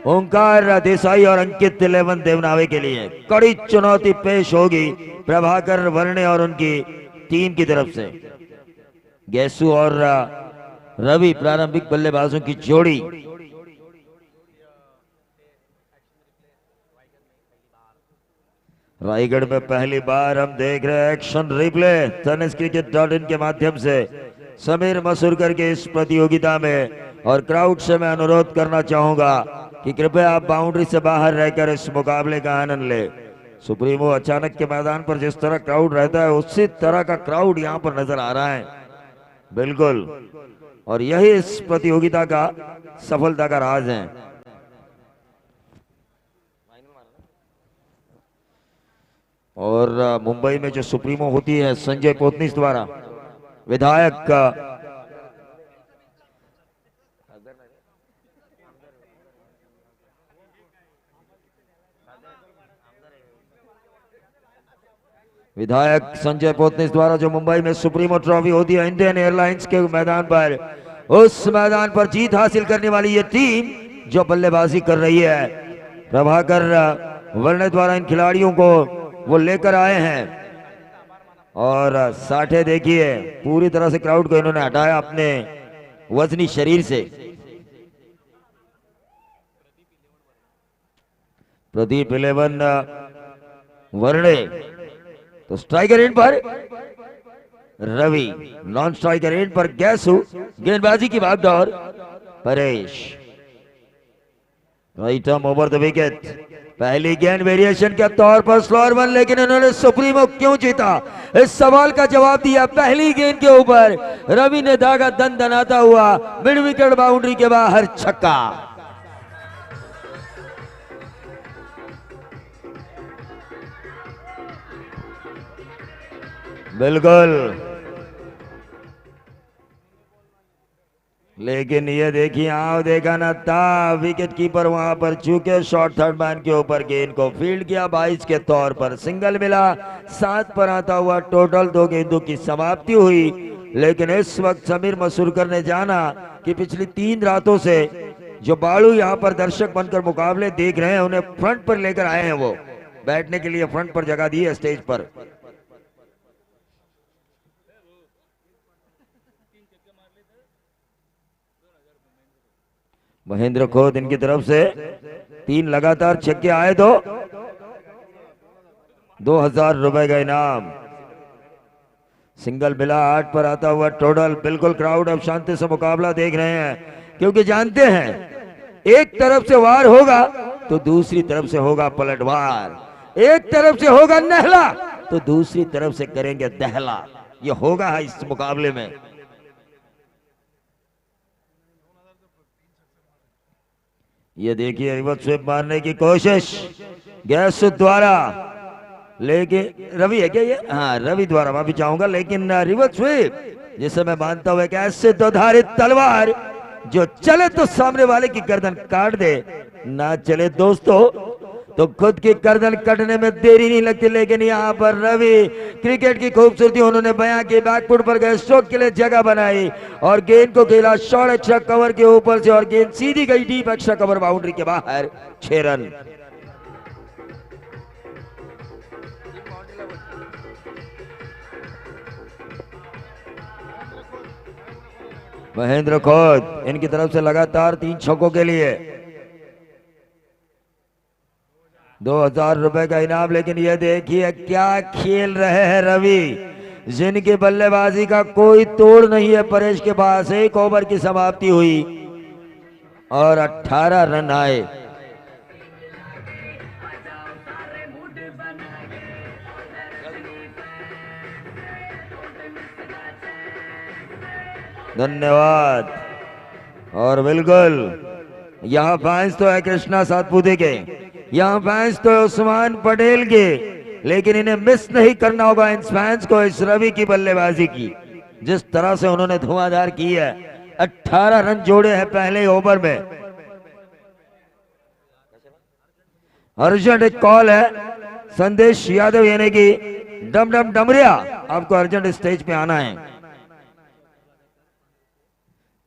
ओंकार देसाई और अंकित तिलेवन देवनावे के लिए कड़ी चुनौती पेश होगी प्रभाकर वर्णे और उनकी टीम की तरफ से। गैसू और रवि प्रारंभिक बल्लेबाजों की जोड़ी। रायगढ़ में पहली बार हम देख रहे हैं एक्शन रिप्ले tenniscricket.in के माध्यम से समीर मसूरकर के इस प्रतियोगिता में। और क्राउड से मैं अनुरोध करना चाहूंगा कि कृपया आप बाउंड्री से बाहर रहकर इस मुकाबले का आनंद ले। सुप्रीमो अचानक के मैदान पर जिस तरह क्राउड रहता है उसी तरह का क्राउड यहां पर नजर आ रहा है, बिल्कुल। और यही इस प्रतियोगिता का सफलता का राज है। और मुंबई में जो सुप्रीमो होती है संजय पोतनीस द्वारा विधायक संजय पोतनीस द्वारा जो मुंबई में सुप्रीमो ट्रॉफी होती है इंडियन एयरलाइंस के मैदान पर, उस मैदान पर जीत हासिल करने वाली ये टीम जो बल्लेबाजी कर रही है प्रभाकर वर्णे द्वारा इन खिलाड़ियों को वो लेकर आए हैं। और साठे देखिए पूरी तरह से क्राउड को इन्होंने हटाया अपने वजनी शरीर से। प्रदीप 11 वर्णे तो स्ट्राइकर एंड पर रवि, नॉन स्ट्राइकर एंड पर गैसू। गेंदबाजी की भागदौड़ Paresh, right arm over the wicket. पहली गेंद वेरिएशन के तौर पर स्लोअर वन, लेकिन इन्होंने सुप्रीमो क्यों जीता इस सवाल का जवाब दिया पहली गेंद के ऊपर। रवि ने धागा दनाता हुआ मिड विकेट बाउंड्री के बाहर छक्का। बिल्कुल, लेकिन ये देखिए आओ देखा ना था विकेट कीपर वहां पर चूके शॉर्ट थर्ड मैन के ऊपर गेंद को फील्ड किया। 22 के तौर पर सिंगल मिला, 7 पर आता हुआ टोटल 2 गेंदों की समाप्ति हुई। लेकिन इस वक्त समीर मसूरकर ने जाना कि पिछली 3 रातों से जो बालू यहां पर दर्शक बनकर मुकाबले देख रहे हैं उन्हें फ्रंट पर लेकर आए हैं, वो बैठने के लिए फ्रंट पर जगह दी है स्टेज पर। महेंद्र खोद इनकी तरफ से 3 लगातार छक्के आए तो 2000 रुपए का इनाम। सिंगल मिला, 8 पर आता हुआ टोटल। बिल्कुल क्राउड अब शांति से मुकाबला देख रहे हैं क्योंकि जानते हैं एक तरफ से वार होगा तो दूसरी तरफ से होगा पलटवार, एक तरफ से होगा नहला तो दूसरी तरफ से करेंगे दहला। ये होगा इस मुकाबले में। ये देखिए रिवर्स स्वीप मारने की कोशिश गैस द्वारा, लेकिन रवि है क्या ये? हाँ रवि द्वारा, माफी चाहूंगा। लेकिन रिवर्स स्वीप जिसे मैं मानता हूं कि ऐसे दोधारित तलवार जो चले तो सामने वाले की गर्दन काट दे, ना चले दोस्तों तो खुद की गर्दन कटने में देरी नहीं लगती। लेकिन यहाँ पर रवि क्रिकेट की खूबसूरती उन्होंने बयां की, बैकफुट पर गए, स्ट्रोक के लिए जगह बनाई और गेंद को खेला शॉर्ट एक्स्ट्रा कवर के ऊपर से और गेंद सीधी गई डीप एक्स्ट्रा कवर बाउंड्री के बाहर। 6 रन। महेंद्र खोद इनकी तरफ से लगातार 3 छक्कों के लिए 2000 रुपए का इनाम। लेकिन ये देखिए क्या खेल रहे हैं रवि, जिनकी बल्लेबाजी का कोई तोड़ नहीं है। परेश के पास 1 ओवर की समाप्ति हुई और 18 रन आए। धन्यवाद। और बिल्कुल यहाँ फैंस तो है कृष्णा सातपुते के, यहाँ फैंस तो उस्मान पटेल के, लेकिन इन्हें मिस नहीं करना होगा इन फैंस को इस रवि की बल्लेबाजी की। जिस तरह से उन्होंने धुआंधार की है, 18 रन जोड़े हैं पहले ओवर में। अर्जेंट एक कॉल है, संदेश यादव यानी कि डम डम डमरिया, आपको अर्जेंट स्टेज पे आना है।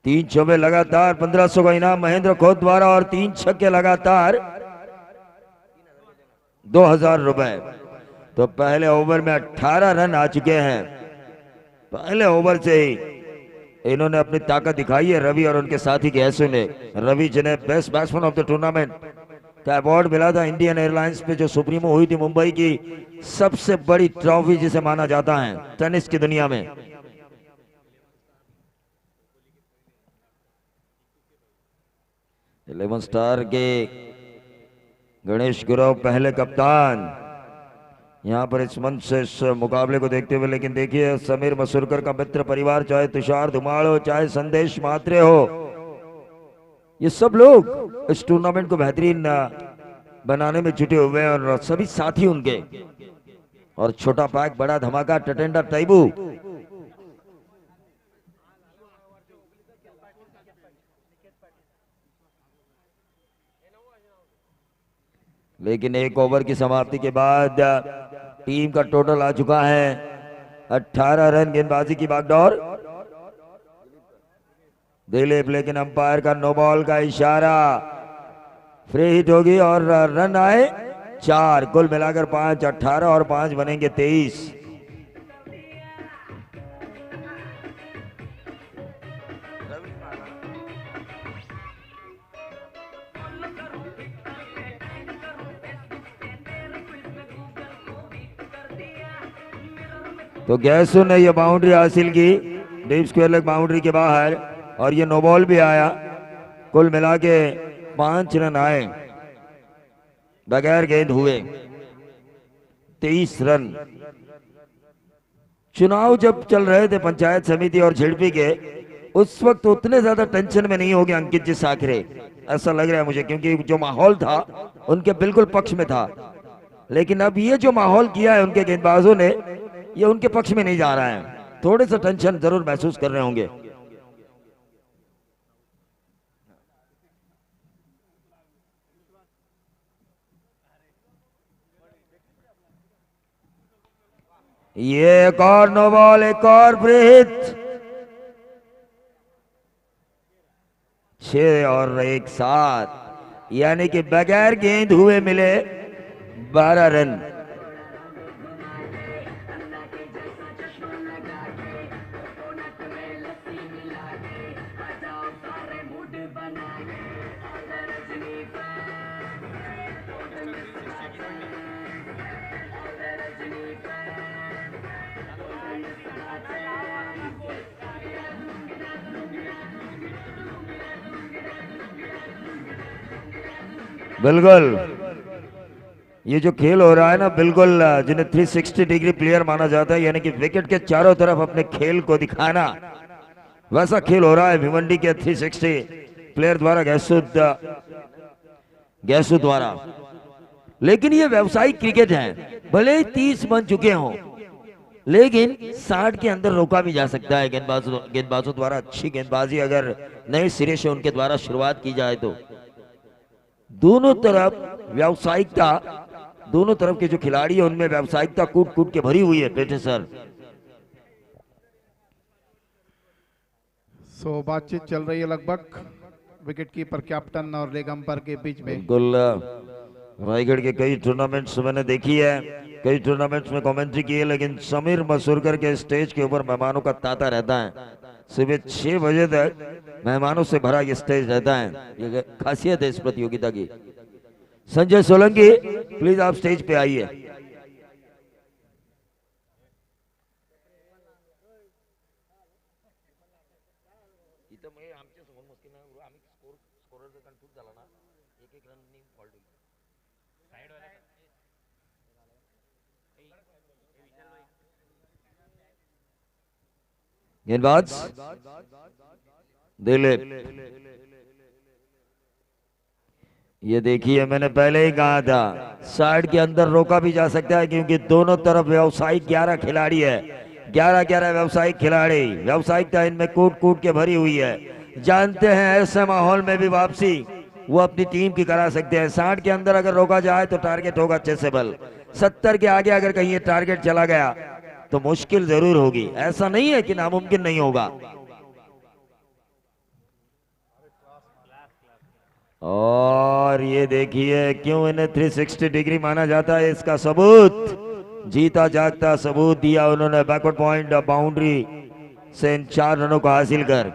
3 चौबे लगातार 1500 का इनाम महेंद्र खोत द्वारा और 3 छक्के लगातार 2000 रुपए। तो पहले ओवर में 18 रन आ चुके हैं। पहले ओवर से ही इन्होंने अपनी ताकत दिखाई है रवि और उनके साथी गैसू ने। रवि जिन्हें best batsman of the tournament का अवार्ड मिला था इंडियन एयरलाइंस पे, जो सुप्रीमो हुई थी मुंबई की सबसे बड़ी ट्रॉफी जिसे माना जाता है टेनिस की दुनिया में। इलेवन स्टार के गणेश गुरव पहले कप्तान यहां पर इस मंच से इस मुकाबले को देखते हुए। लेकिन देखिए समीर मसूरकर का मित्र परिवार, चाहे तुषार धुमाड़ हो, चाहे संदेश मात्रे हो, ये सब लोग इस टूर्नामेंट को बेहतरीन बनाने में जुटे हुए हैं और सभी साथी उनके। और छोटा पैक बड़ा धमाका टटेंडर टाइबू। लेकिन एक ओवर की समाप्ति के बाद टीम का टोटल आ चुका है 18 रन। गेंदबाजी की बागडोर दिलीप, लेकिन अंपायर का नो बॉल का इशारा, फ्री हिट होगी और रन आए 4। कुल मिलाकर 5, 18 और 5 बनेंगे 23। तो गैसू ने यह बाउंड्री हासिल की डीप स्क्वायर लेग बाउंड्री के बाहर और ये नो बॉल भी आया। कुल मिला के 5 रन आए, बगैर गेंद हुए 23 रन। चुनाव जब चल रहे थे पंचायत समिति और झिड़पी के, उस वक्त उतने ज्यादा टेंशन में नहीं हो गया अंकित जी साखरे, ऐसा लग रहा है मुझे, क्योंकि जो माहौल था उनके बिल्कुल पक्ष में था। लेकिन अब ये जो माहौल किया है उनके गेंदबाजों ने, ये उनके पक्ष में नहीं जा रहा है। थोड़े सा टेंशन जरूर महसूस कर रहे होंगे। ये एक और नो बॉल, एक और फ्री हिट। 6 और 1 7, यानी कि बगैर गेंद हुए मिले 12 रन। बिल्कुल ये जो खेल हो रहा है ना, बिल्कुल जिन्हें 360 डिग्री प्लेयर माना जाता है, यानी कि विकेट के चारों तरफ अपने खेल को दिखाना, वैसा खेल हो रहा है भिवंडी के 360 प्लेयर द्वारा, गैसू द्वारा। लेकिन ये व्यावसायिक क्रिकेट है, भले ही 30 बन चुके हों, लेकिन 60 के अंदर रोका भी जा सकता है गेंदबाजों द्वारा। अच्छी गेंदबाजी अगर नए सिरे से उनके द्वारा शुरुआत की जाए तो दोनों तरफ व्यावसायिकता, दोनों तरफ के जो खिलाड़ी है उनमें व्यावसायिकता कूट कूट के भरी हुई है बेटे सर। सो बातचीत चल रही है लगभग विकेट कीपर कैप्टन और लेग अंपायर के बीच में। बिल्कुल रायगढ़ के कई टूर्नामेंट्स मैंने देखी है, कई टूर्नामेंट्स में कमेंट्री की है, लेकिन समीर मसूरकर के स्टेज के ऊपर मेहमानों का तांता रहता है। सुबह 6 बजे तक मेहमानों से भरा ये स्टेज रहता है, ये खासियत है इस प्रतियोगिता की। संजय सोलंकी प्लीज आप स्टेज पे आइए। गेंदबाज दिलीप, ये देखिए मैंने पहले ही कहा था साइड के अंदर रोका भी जा सकता है, क्योंकि दोनों तरफ व्यावसायिक 11 खिलाड़ी है, 11 व्यावसायिक खिलाड़ी, व्यावसायिकता इनमें कूट कूट के भरी हुई है। जानते हैं ऐसे माहौल में भी वापसी वो अपनी टीम की करा सकते हैं। 60 के अंदर अगर रोका जाए तो टारगेट होगा चेसेबल, 70 के आगे अगर कहीं ये टारगेट चला गया तो मुश्किल जरूर होगी। ऐसा नहीं है कि नामुमकिन नहीं होगा। और ये देखिए क्यों इन्हें 360 डिग्री माना जाता है, इसका सबूत, जीता जागता सबूत दिया उन्होंने बैकवर्ड पॉइंट बाउंड्री से इन 4 रनों को हासिल कर।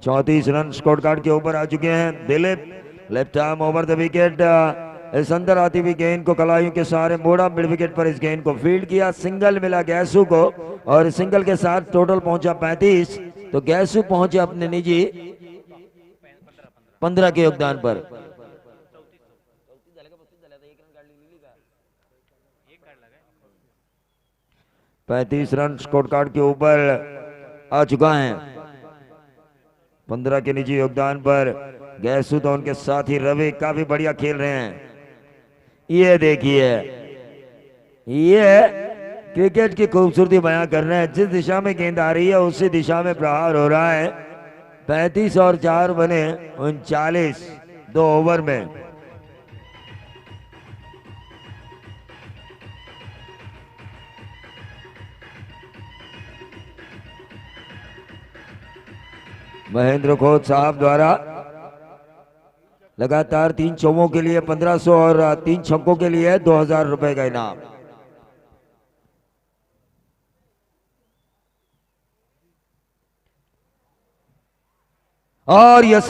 चौंतीस रन स्कोर कार्ड के ऊपर आ चुके हैं Dilip. Left arm over the wicket, इस अंदर आती हुई गेंद को कलाइयों के सहारे मोड़ा, मिड विकेट पर इस गेंद को फील्ड किया, सिंगल मिला गैसू को और सिंगल के साथ टोटल पहुंचा 35। तो गैसू पहुंचे अपने निजी 15 के योगदान पर। पैंतीस रन स्कोर कार्ड के ऊपर आ चुका है 15 के निजी योगदान पर। गैसू तो उनके साथ ही रवि काफी बढ़िया खेल रहे हैं। ये देखिए ये क्रिकेट की खूबसूरती बयां कर रहे हैं, जिस दिशा में गेंद आ रही है उसी दिशा में प्रहार हो रहा है। 35 और 4 बने 39 2 ओवर में। महेंद्र खोत साहब द्वारा लगातार 3 चौकों के लिए 1500 और 3 छक्कों के लिए 2000 रुपए का इनाम। और यह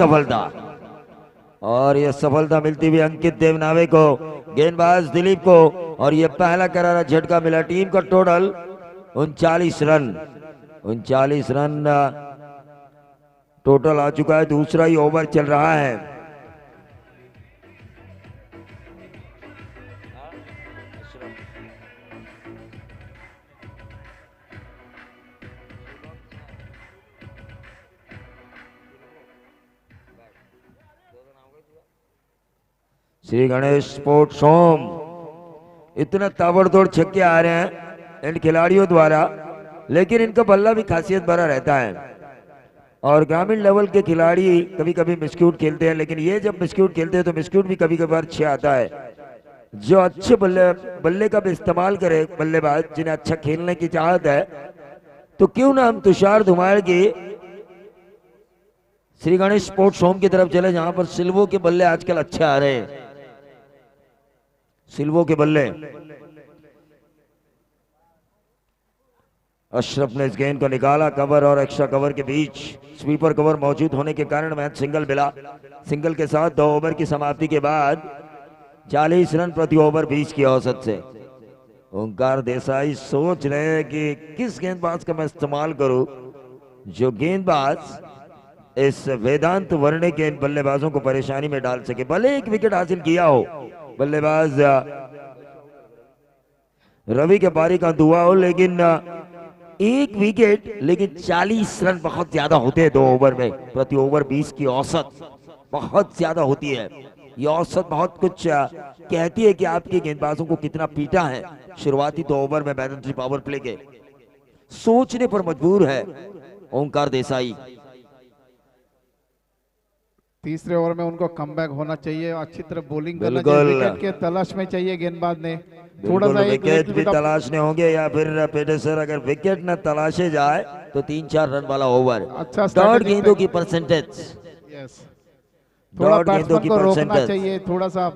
सफलता मिलती हुई अंकित देवनावे को, गेंदबाज दिलीप को, और यह पहला करारा झटका मिला। टीम का टोटल 39 रन टोटल आ चुका है। दूसरा ही ओवर चल रहा है। श्री गणेश स्पोर्ट्स होम, इतना ताबड़तोड़ छक्के आ रहे हैं इन खिलाड़ियों द्वारा, लेकिन इनका बल्ला भी खासियत भरा रहता है। और ग्रामीण लेवल के खिलाड़ी कभी कभी मिस्क्यूट खेलते हैं, लेकिन ये जब मिस्क्यूट खेलते हैं तो मिस्क्यूट भी कभी कभार अच्छा आता है। जो अच्छे बल्ले का भी इस्तेमाल करे बल्लेबाज, जिन्हें अच्छा खेलने की चाहत है, तो क्यों ना हम तुषार धुमार की श्री गणेश स्पोर्ट्स होम की तरफ चले, जहां पर सिल्वो के बल्ले आजकल अच्छे आ रहे हैं। सिल्वो के बल्ले अशरफ ने इस गेंद को निकाला, कवर और एक्स्ट्रा कवर के बीच स्वीपर कवर मौजूद होने के कारण मैच सिंगल मिला। सिंगल के साथ 2 ओवर की समाप्ति के बाद 40 रन प्रति ओवर 20 की औसत से ओंकार देसाई सोच रहे हैं कि किस गेंदबाज का मैं इस्तेमाल करूं, जो गेंदबाज इस वेदांत वर्णे के इन बल्लेबाजों को परेशानी में डाल सके। भले एक विकेट हासिल किया हो बल्लेबाज रवि के पारी का दुआ हो, लेकिन एक विकेट, लेकिन 40 रन बहुत ज्यादा होते हैं 2 ओवर में। प्रति ओवर 20 की औसत बहुत ज्यादा होती है। यह औसत बहुत कुछ कहती है कि आपके गेंदबाजों को कितना पीटा है शुरुआती 2 ओवर में बैलेंस पावर प्ले के। सोचने पर मजबूर है ओंकार देसाई। तीसरे ओवर में उनको कमबैक होना चाहिए, अच्छी तरह बॉलिंग करना चाहिए। विकेट के तलाश में चाहिए गेंदबाज ने, थोड़ा सा विकेट भी तलाशने होंगे, या फिर पेटेसर अगर विकेट न तलाशे जाए तो 3-4 रन वाला ओवर। अच्छा डॉट गेंदों की परसेंटेज, थोड़ा बैट्समैन को रोकना चाहिए, थोड़ा सा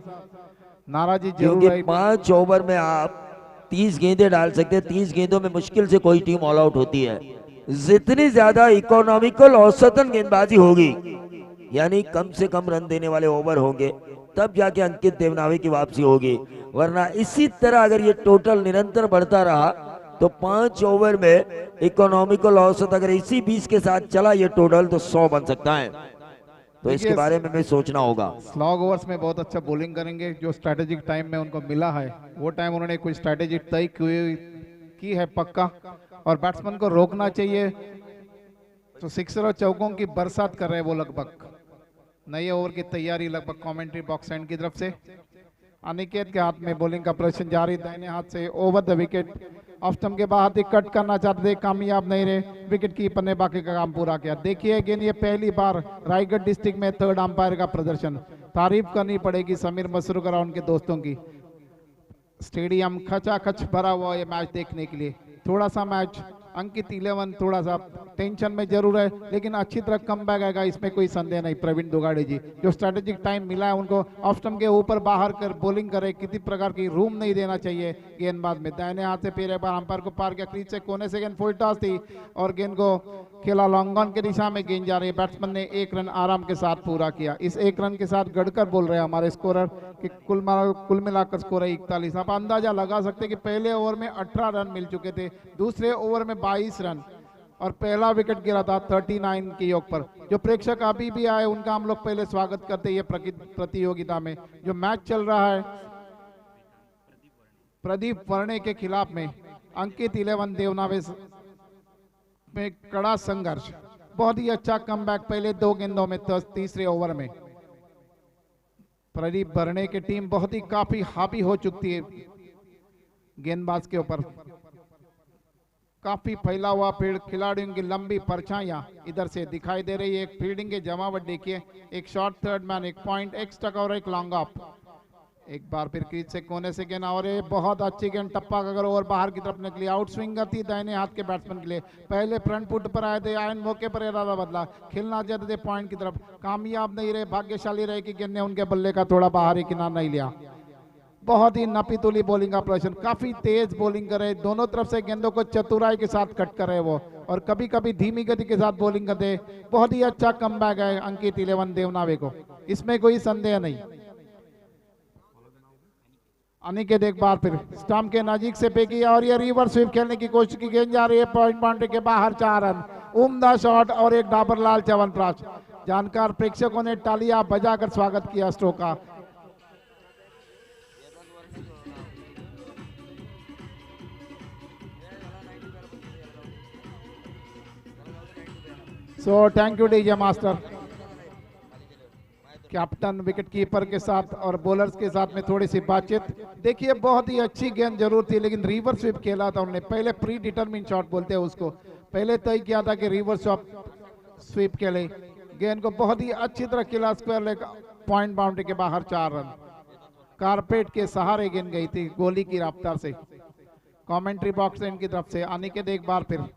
नाराजी जरूर है। 5 ओवर में आप 30 गेंदें डाल सकते हैं। 30 गेंदों में मुश्किल से कोई टीम ऑल आउट होती है। जितनी ज्यादा इकोनॉमिकल औसतन गेंदबाजी होगी, यानी कम से कम रन देने वाले ओवर होंगे, तब जाके अंकित देवनावे की वापसी होगी। वरना इसी तरह अगर ये टोटल निरंतर बढ़ता रहा तो 5 ओवर में इकोनॉमिकल औसत अगर इसी 20 के साथ चला ये टोटल, तो 100 बन सकता है। तो इसके बारे में हमें सोचना होगा। स्लॉग ओवर्स में बहुत अच्छा बॉलिंग करेंगे। जो स्ट्रैटेजिक टाइम में उनको मिला है वो टाइम उन्होंने कोई स्ट्रैटेजी तय की है पक्का, और बैट्समैन को रोकना चाहिए। तो सिक्सर और चौकों की बरसात कर रहे हैं वो लगभग। नए ओवर की तैयारी लगभग कमेंट्री बॉक्स एंड की तरफ से। अनिकेत के हाथ में बॉलिंग का प्रदर्शन जारी, दाहिने हाथ से over the wicket. Off stump के बाहर ही कट करना चाहते थे, कामयाब नहीं रहे। विकेट कीपर ने बाकी का काम पूरा किया। देखिए अगेन ये पहली बार रायगढ़ डिस्ट्रिक्ट में 3rd अंपायर का प्रदर्शन। तारीफ करनी पड़ेगी समीर मसरूकर और उनके दोस्तों की। स्टेडियम खचाखच भरा हुआ ये मैच देखने के लिए। थोड़ा सा मैच अंकित 11 थोड़ा सा टेंशन में जरूर है, लेकिन अच्छी तरह कम बैक आएगा, इसमें कोई संदेह नहीं। प्रवीण दुगाड़े जी जो स्ट्रेटेजिक टाइम मिला है उनको ऑफ स्टंप के ऊपर बाहर कर बॉलिंग करे, किसी प्रकार की रूम नहीं देना चाहिए गेंदबाज में। दाहिने हाथ से फिर एक बार अंपायर को पार किया, क्रीज से कोने से गेंद फुल टॉस थी और गेंद को खेला लॉन्ग ऑन के दिशा में। गेंद जा रही है, बैट्समैन ने 1 रन आराम के साथ पूरा किया। इस 1 रन के साथ गढ़कर बोल रहे हैं हमारे स्कोरर कि कुल मिलाकर स्कोर है 41। आप अंदाजा लगा सकते हैं कि पहले ओवर में 18 रन मिल चुके थे, दूसरे ओवर में 22 रन और पहला विकेट गिरा था 39 के योग पर। जो प्रेक्षक अभी भी आए उनका हम लोग पहले स्वागत करते हैं प्रतियोगिता में। जो मैच चल रहा है प्रदीप वर्णे के खिलाफ में अंकित 11 देवनावे में कड़ा संघर्ष, बहुत ही अच्छा कमबैक पहले 2 गेंदों में तीसरे ओवर में। प्रदीप वर्णे की टीम बहुत ही काफी हावी हो चुकी है गेंदबाज के ऊपर। काफी फैला हुआ फील्ड, खिलाड़ियों की लंबी परछाइयां इधर से दिखाई दे रही है। एक फील्डिंग के जमावट देखिए, एक शॉर्ट थर्ड मैन, एक पॉइंट एक्स्ट्रा और एक लॉन्ग ऑफ। एक बार फिर क्रीज से कोने से गेंद और ये बहुत अच्छी गेंद टप्पा अगर ओवर बाहर की तरफ निकली। आउट स्विंगर थी दाहिने हाथ के बैट्समैन के लिए, पहले फ्रंट फुट पर आए थे, आयन मौके पर इरादा बदला, खेलना चाहते थे पॉइंट की तरफ, कामयाब नहीं रहे। भाग्यशाली रहे कि गेंद ने उनके बल्ले का थोड़ा बाहरी किनारा नहीं लिया। बहुत ही नपीतुली बॉलिंग का प्रदर्शन, काफी तेज बॉलिंग करे, दोनों तरफ से गेंदों को चतुराई के साथ कट करे वो, और कभी कभी धीमी गति के साथ बॉलिंग करते। बहुत ही अच्छा कमबैक है अंकित 11 देवनावे को, इसमें कोई संदेह नहीं। अनिकेत एक बार फिर स्टंप के नजीक से फेंकी और ये रिवर्स स्वीप खेलने की कोशिश की, गेंद जा रही है पॉइंट बाउंड्री के बाहर, 4 रन। उम्दा शॉट और एक डाबर लाल च्यवनप्राश। जानकार प्रेक्षकों ने तालियां बजाकर स्वागत किया स्ट्रोक का। सो thank you DJ master. Captain wicket keeper के साथ और बॉलर्स के साथ में थोड़ी सी बातचीत। देखिए बहुत ही अच्छी गेंद जरूर थी, लेकिन रिवर्स स्वीप खेला था उन्होंने। पहले प्री डिटरमिन शॉट बोलते हैं उसको, पहले तय किया था कि रिवर्स स्वीप खेले। गेंद को बहुत ही अच्छी तरह खेला, स्क्वायर लेग पॉइंट बाउंड्री के बाहर, 4 रन। कारपेट के सहारे गेंद गई थी गोली की रफ्तार से। कमेंट्री बॉक्स इनकी तरफ से अनिकेत एक बार फिर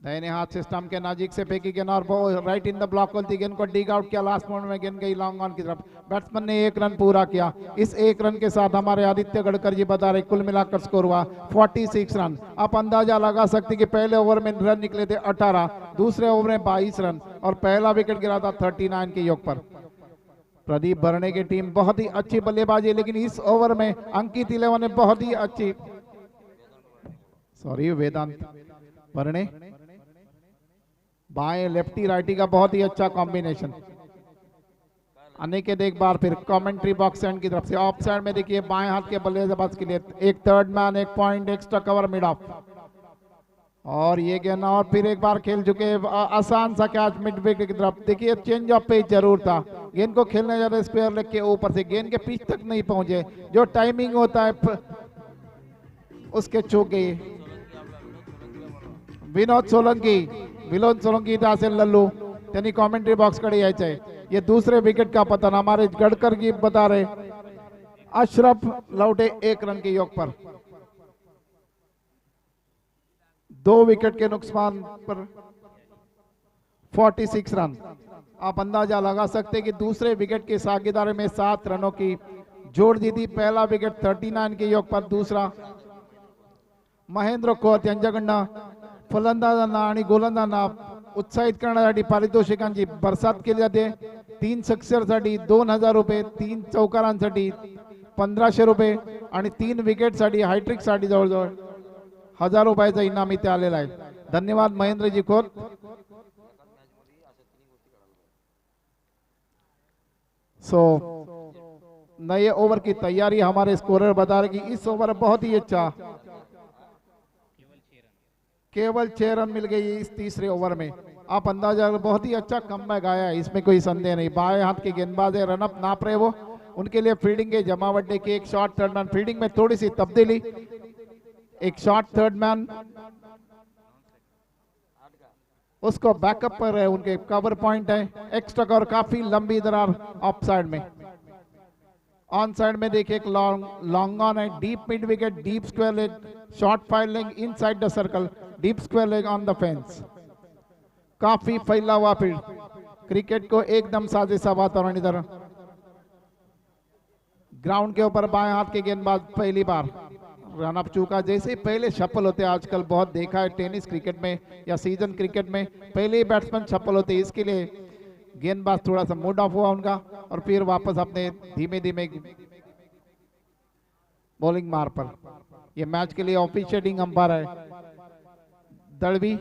दाहिने हाथ से स्टंप के नजीक से फेंकी गेंद और राइट इन द ब्लॉक होती गेंद को डिग आउट किया। लास्ट मोमेंट में गेंद गई लॉन्ग ऑन की तरफ। बैट्समैन ने 1 रन पूरा किया। इस 1 रन के साथ हमारे आदित्य गडकर जी बता रहे कुल मिलाकर स्कोर हुआ 46 रन। आप अंदाजा लगा सकते कि पहले ओवर में रन निकले थे 18, दूसरे ओवर में 22 रन और पहला विकेट गिरा था 39 के योग पर। प्रदीप वर्णे की टीम बहुत ही अच्छी बल्लेबाजी, लेकिन इस ओवर में अंकित 11 ने बहुत ही अच्छी, वेदांत वर्णे बाएं लेफ्टी राइटी का बहुत ही अच्छा कॉम्बिनेशन। अनिकेत एक बार फिर कमेंट्री बॉक्स एंड की तरफ से ऑफ साइड में देखिए बाएं हाथ के बल्लेबाज के लिए एक थर्ड मैन, एक point extra cover mid of और ये गेंद और फिर एक बार खेल चुके। आसान सा कैच मिड विकेट की तरफ। देखिए चेंज ऑफ पेस जरूर था, गेंद को खेलने जा रहे स्क्वायर लेग के ऊपर से, गेंद के पिच तक नहीं पहुंचे। जो टाइमिंग होता है उसके चूक गई। विनोद सोलंकी से लल्लू त्यांनी कॉमेंट्री बॉक्स कडे यायचं आहे। ये दूसरे विकेट का पतन हमारे गडकर जी बता रहे। अशरफ लौटे 1 रन के योग पर, 2 विकेट के नुकसान पर 46 रन। आप अंदाजा लगा सकते हैं कि दूसरे विकेट की साझेदारी में 7 रनों की जोड़ दी थी। पहला विकेट 39 के योग पर, दूसरा महेंद्र खोत यांच्याकडनं फलंदाजांना आणि गोलंदाजांना उत्साहित करण्यासाठी पारितोषिकांची बरसात केली जाते। 3 सक्सेससाठी 2000 रुपये, 3 चौकारांसाठी 1500 रुपये आणि 3 विकेटसाठी हायट्रिकसाठी जवळजवळ 1000 रुपयाचा इनाम इथे आलेला आहे। धन्यवाद महेंद्रजी खोत। नए ओवर की तैयारी हमारे स्कोरर बता रहे कि इस ओवर बहुत ही अच्छा, केवल 6 रन मिल गई इस तीसरे ओवर में। आप अंदाजा, बहुत ही अच्छा कमबैक आया है, इसमें कोई संदेह नहीं। बाएं हाथ के गेंदबाज है, रनअप नाप रहे वो, उनके लिए फील्डिंग के जमावट देखिए। एक शॉर्ट थर्ड मैन, फील्डिंग में थोड़ी सी तब्दीली, एक शॉर्ट थर्ड मैन उसको बैकअप पर है, उनके कवर पॉइंट है, एक्स्ट्रा कवर, काफी लंबी दरार ऑफ साइड में। ऑन साइड में देखिए एक लॉन्ग ऑन है, deep mid wicket, deep square leg, short five leg inside the circle, deep square leg on the fence. काफी फैला हुआ फील्ड, क्रिकेट को एकदम साजे सा वातावरण इधर। ग्राउंड के ऊपर बाएं हाथ के गेंदबाज पहली बार रन अप चूका। जैसे ही पहले शफल होते आजकल बहुत देखा है टेनिस क्रिकेट में या सीजन क्रिकेट में, पहले ही बैट्समैन शफल होते, इसके लिए गेंदबाज थोड़ा सा मूड ऑफ हुआ उनका और फिर वापस अपने धीमे धीमे बॉलिंग मार पर। ये मैच के लिए ऑफिशिएटिंग अंपायर है दड़वी।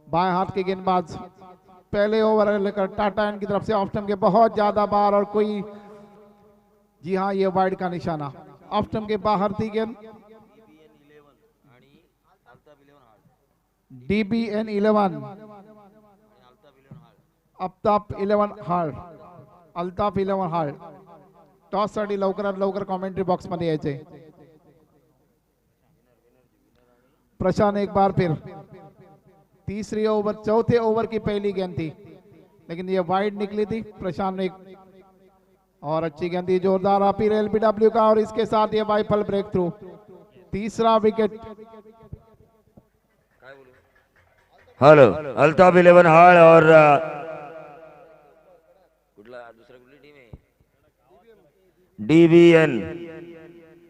बाएं हाथ के गेंदबाज पहले ओवर लेकर टाटा एंड की तरफ से ऑफ स्टंप के बहुत ज्यादा बार और कोई, जी हाँ ये वाइड का निशाना, ऑफ स्टंप के बाहर थी गेंद। DBN 11 Altaf 11 hard, Altaf 11 hard. Toss साठी लवकरात लवकर कॉमेंट्री बॉक्स मध्ये यायचे। प्रशांत एक बार फिर, तीसरी ओवर, चौथे ओवर की पहली गेंद थी लेकिन ये वाइड निकली थी। प्रशांत ने और अच्छी गेंद थी, जोरदार अपील LBW का और इसके साथ ये वाइफल ब्रेक थ्रू, तीसरा विकेट। हेलो अल्ताफ 11 हार्ड और DBN,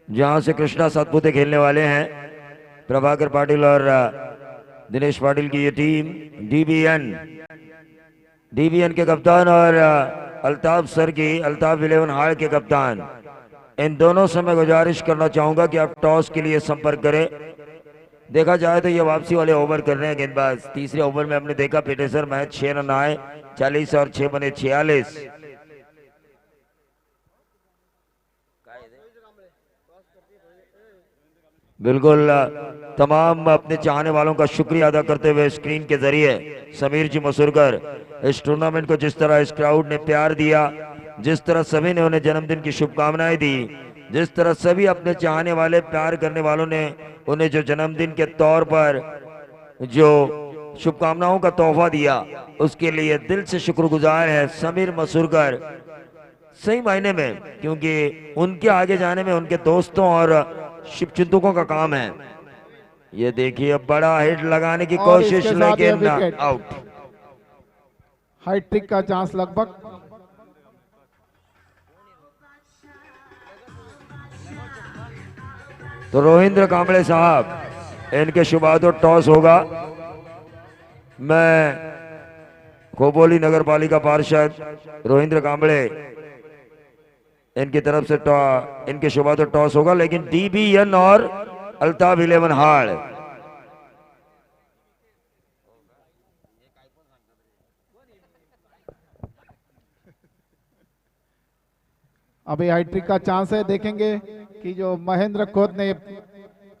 जहां से कृष्णा सातपुते खेलने वाले हैं, प्रभाकर पाटिल और दिनेश पाटिल की ये टीम। DBN के कप्तान और अल्ताफ सर की, अल्ताफ 11 हार्ड के कप्तान, इन दोनों से मैं गुजारिश करना चाहूंगा कि आप टॉस के लिए संपर्क करें। देखा जाए तो ये वापसी वाले ओवर कर रहे हैं गेंदबाज। तीसरे ओवर में हमने देखा पेटेसर मैच 6 रन आए, 40 और 6 बने 46। बिल्कुल तमाम अपने चाहने वालों का शुक्रिया अदा करते हुए स्क्रीन के जरिए समीर जी मसूरकर, इस टूर्नामेंट को जिस तरह इस क्राउड ने प्यार दिया, जिस तरह सभी ने उन्हें जन्मदिन की शुभकामनाएं दी, जिस तरह सभी अपने चाहने वाले प्यार करने वालों ने उन्हें जो जन्मदिन के तौर पर जो शुभकामनाओं का तोहफा दिया, उसके लिए दिल से शुक्रगुजार है समीर मसूरकर, सही मायने में, क्योंकि उनके आगे जाने में उनके दोस्तों और शुभचिंतकों का काम है। ये देखिए बड़ा हिट लगाने की कोशिश लेकिन आउट। हाईट्रिक का चांस लगभग। तो रोहिंद्र कांबळे साहब, इनके शुभातो टॉस होगा। मैं खोपोली नगर पालिका पार्षद रोहिंद्र कांबळे, इनकी तरफ से इनके शुभातो टॉस होगा, लेकिन DBN और अल्ताफ 11 हार्ड। अभी हाईट्रिक का चांस है, देखेंगे कि जो महेंद्र खोत ने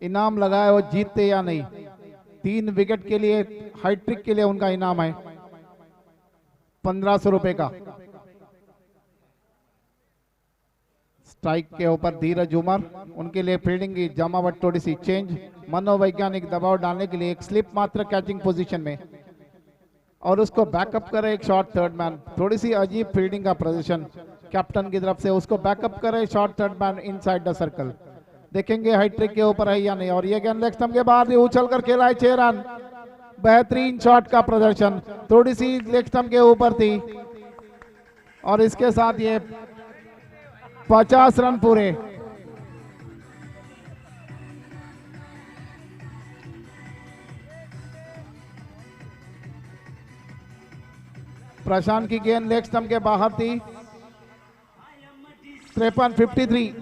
इनाम लगाया वो जीतते या नहीं। 3 विकेट के लिए हाईट्रिक के लिए उनका इनाम है 1500 रुपए का। स्ट्राइक के ऊपर धीरज उमर, उनके लिए फील्डिंग की जमावट थोड़ी सी चेंज, मनोवैज्ञानिक दबाव डालने के लिए एक स्लिप मात्र कैचिंग पोजीशन में और उसको बैकअप करे एक शॉर्ट थर्ड मैन। थोड़ी सी अजीब फील्डिंग का प्रदर्शन कैप्टन की तरफ से, उसको बैकअप करे short third man inside the circle. देखेंगे हाईट्रिक के ऊपर है या नहीं। और ये गेंद लेग स्टंप के बाहर उछल कर खेला है 6 रन। बेहतरीन शॉट का प्रदर्शन, थोड़ी सी लेग स्टंप के ऊपर थी और इसके साथ ये 50 रन पूरे। प्रशांत की गेंद लेग स्टंप के बाहर थी। 53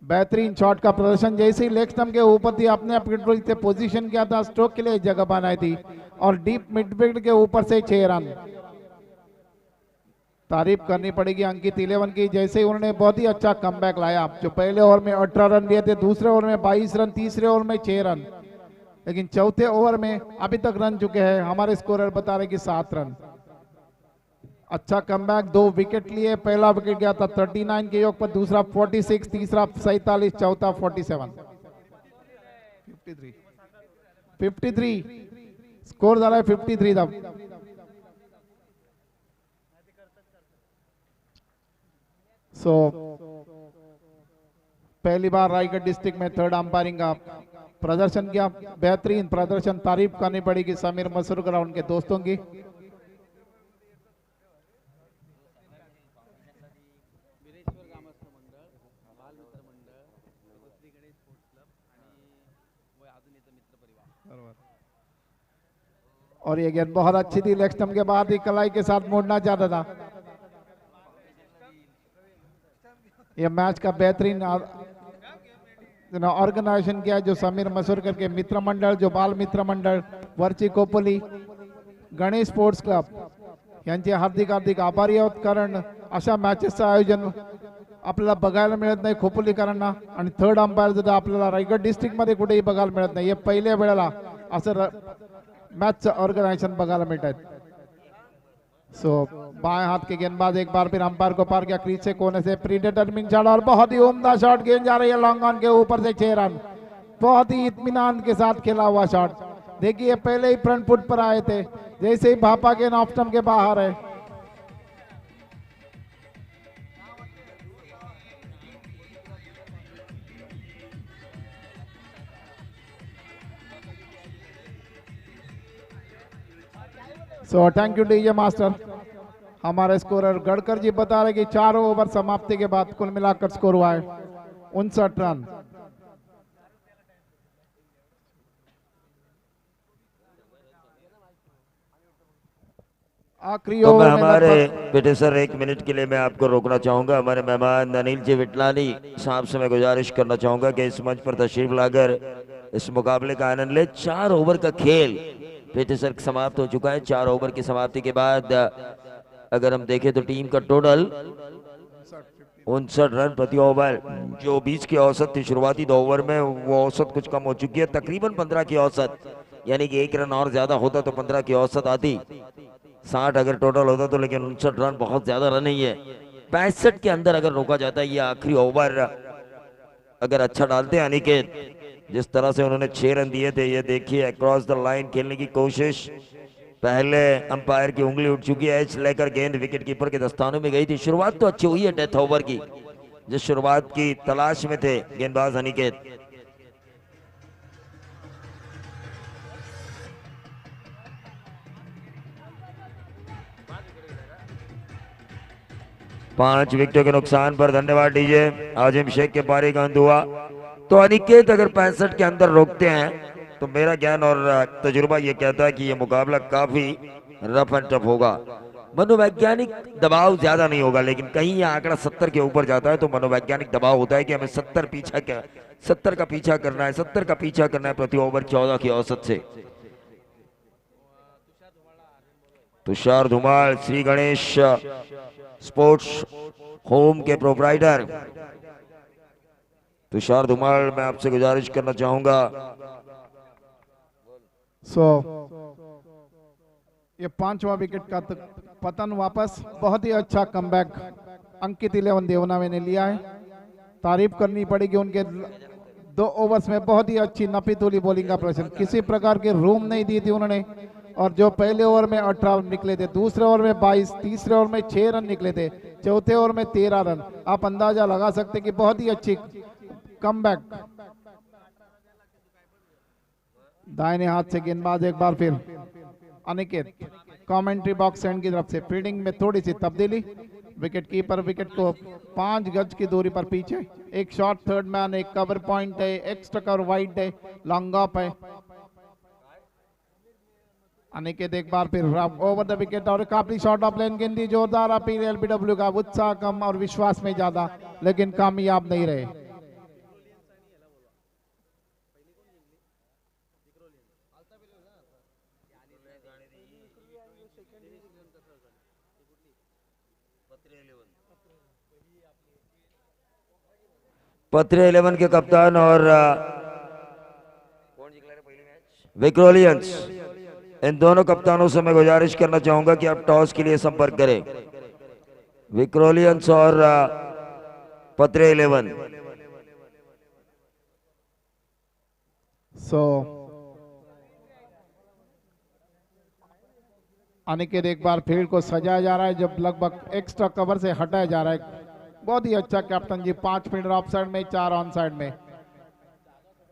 बेहतरीन शॉट का प्रदर्शन, जैसे ही लेग स्टंप के ऊपर थी अपने अपने पोजीशन किया था, स्ट्रोक के लिए जगह बनाई थी और डीप मिड विकेट के ऊपर से 6 रन। तारीफ करनी पड़ेगी अंकित 11 की, जैसे ही उन्होंने बहुत ही अच्छा कमबैक लाया। जो पहले ओवर में 18 रन लिए थे, दूसरे ओवर में 22 रन, तीसरे ओवर में 6 रन, लेकिन चौथे ओवर में अभी तक रन चुके हैं हमारे स्कोरर बता रहे कि 7 रन। अच्छा कमबैक, 2 विकेट लिए। पहला विकेट गया था 39 के योग पर, दूसरा 46, तीसरा 47, चौथा 47। 53 53 स्कोर झालाय 53 धाव. सो पहली बार रायगढ़ डिस्ट्रिक्ट में थर्ड अंपायरिंग का प्रदर्शन किया. बेहतरीन प्रदर्शन, तारीफ करनी पड़ेगी समीर मसूरकर उनके दोस्तों की. और ये गेंद बहुत अच्छी थी. लेग स्टंप के बाद ही कलाई के साथ मोड़ना चाहता था. ये मैच का बेहतरीन ऑर्गेनाइजेशन किया जो समीर मसूरकर के मित्र मंडळ, जो बाल मित्र मंडळ, वरची कोपोली, गणेश स्पोर्ट्स क्लब यांचे हार्दिक हार्दिक आभारी आहोत. कारण अशा मॅचेसचं आयोजन आपल्याला बघायला मिळत नाही खोपोलीकरांना. आणि थर्ड अंपायर सुद्धा आपल्याला रायगड डिस्ट्रिक्ट मध्ये कुठेही बघायला मिळत नाही. हे पहिल्या वेळेला असं मैच ऑर्गेनाइजेशन बघायला मिळत आहेत. सो बाएं हाथ के गेंदबाज एक बार फिर अंपायर को पार किया. क्रीज से कोने से प्री डिटरमिंग शॉट और बहुत ही उम्दा शॉट. गेंद जा रही है लॉन्ग ऑन के ऊपर से 6 रन. बहुत ही इत्मीनान के साथ खेला हुआ शॉट. देखिए पहले ही फ्रंट फुट पर आए थे, जैसे ही भापा गेंद ऑफ स्टंप के बाहर है. सो थैंक यू डीजे मास्टर. हमारे स्कोरर गडकर जी बता रहे कि 4 ओवर समाप्ति के बाद कुल मिलाकर स्कोर हुआ है 59 रन. आखिरी तो मैं ओवर में हमारे लगभग बेटे सर 1 मिनट के लिए मैं आपको रोकना चाहूंगा. हमारे मेहमान अनिल जी विटलानी साहब से मैं गुजारिश करना चाहूंगा कि इस मंच पर तशरीफ लाकर इस मुकाबले का आनंद ले. 4 ओवर का खेल बेटे सर समाप्त हो चुका है. 4 ओवर की समाप्ति के बाद अगर हम देखें तो टीम का टोटल 59 रन प्रति ओवर. जो बीच की औसत थी शुरुआती 2 ओवर में, वो औसत कुछ कम हो चुकी है. तकरीबन 15 की औसत, यानी कि 1 रन और ज्यादा होता तो 15 की औसत आती. 60 अगर टोटल होता तो, लेकिन 59 रन बहुत ज्यादा रन नहीं है. 65 के अंदर अगर रोका जाता है ये आखिरी ओवर अगर अच्छा डालते हैं अनिकेत, जिस तरह से उन्होंने 6 रन दिए थे. ये देखिए अक्रॉस द लाइन खेलने की कोशिश. पहले अंपायर की उंगली उठ चुकी है. एच लेकर गेंद विकेट कीपर के दस्तानों में गई थी. शुरुआत तो अच्छी हुई है डेथ ओवर की, जिस शुरुआत की तलाश में थे गेंदबाज अनिकेत. पांच विकेटों के नुकसान पर धन्यवाद डीजे. आजिम शेख के पारी का अंत हुआ. तो अनिकेत अगर 65 के अंदर रोकते हैं तो मेरा ज्ञान और तजुर्बा ये कहता है कि ये मुकाबला काफी रफ एंड टफ होगा. मनोवैज्ञानिक दबाव ज्यादा नहीं होगा, लेकिन कहीं यह आंकड़ा 70 के ऊपर जाता है तो मनोवैज्ञानिक दबाव होता है कि हमें 70 का पीछा करना है, 70 का पीछा करना है प्रति ओवर 14 की औसत से. तुषार धुमाल श्री गणेश स्पोर्ट्स होम के प्रोप्राइटर तुषार धुमाल, मैं आपसे गुजारिश करना चाहूंगा. सो ये 5वां विकेट का पतन वापस. बहुत ही अच्छा कमबैक अंकित 11 देवनावे ने लिया है. तारीफ करनी पड़ेगी उनके 2 ओवर्स में बहुत ही अच्छी नपीतुली बॉलिंग का प्रदर्शन. किसी प्रकार के रूम नहीं दी थी उन्होंने. और जो पहले ओवर में 18 निकले थे, दूसरे ओवर में 22, तीसरे ओवर में 6 रन निकले थे, चौथे ओवर में 13 रन. आप अंदाजा लगा सकते कि बहुत ही अच्छी कमबैक. दाहिने हाथ से गेंदबाज एक बार फिर अनिकेत. कमेंट्री बॉक्स एंड की तरफ से फील्डिंग में थोड़ी सी तब्दीली. विकेट कीपर विकेट को 5 गज की दूरी पर पीछे. एक शॉट थर्ड मैन, एक कवर पॉइंट है, एक्स्ट्रा कवर वाइड है, लॉन्ग ऑफ है. अनिकेत एक बार फिर ओवर द विकेट और काफी शॉट ऑफ लेन गेंदी जोरदार अपील. एलबीडब्ल्यू का उत्साह कम और विश्वास में ज्यादा, लेकिन कामयाब नहीं रहे. पत्रे 11 के कप्तान और विक्रोलियंस, इन दोनों कप्तानों से मैं गुजारिश करना चाहूंगा कि आप टॉस के लिए संपर्क करें. विक्रोलियंस और पत्रे 11. सो अनिकेत एक बार फील्ड को सजाया जा रहा है, जब लगभग एक्स्ट्रा कवर से हटाया जा रहा है। बहुत ही अच्छा captain ji, 5 fielder off side में, 4 ऑन साइड में।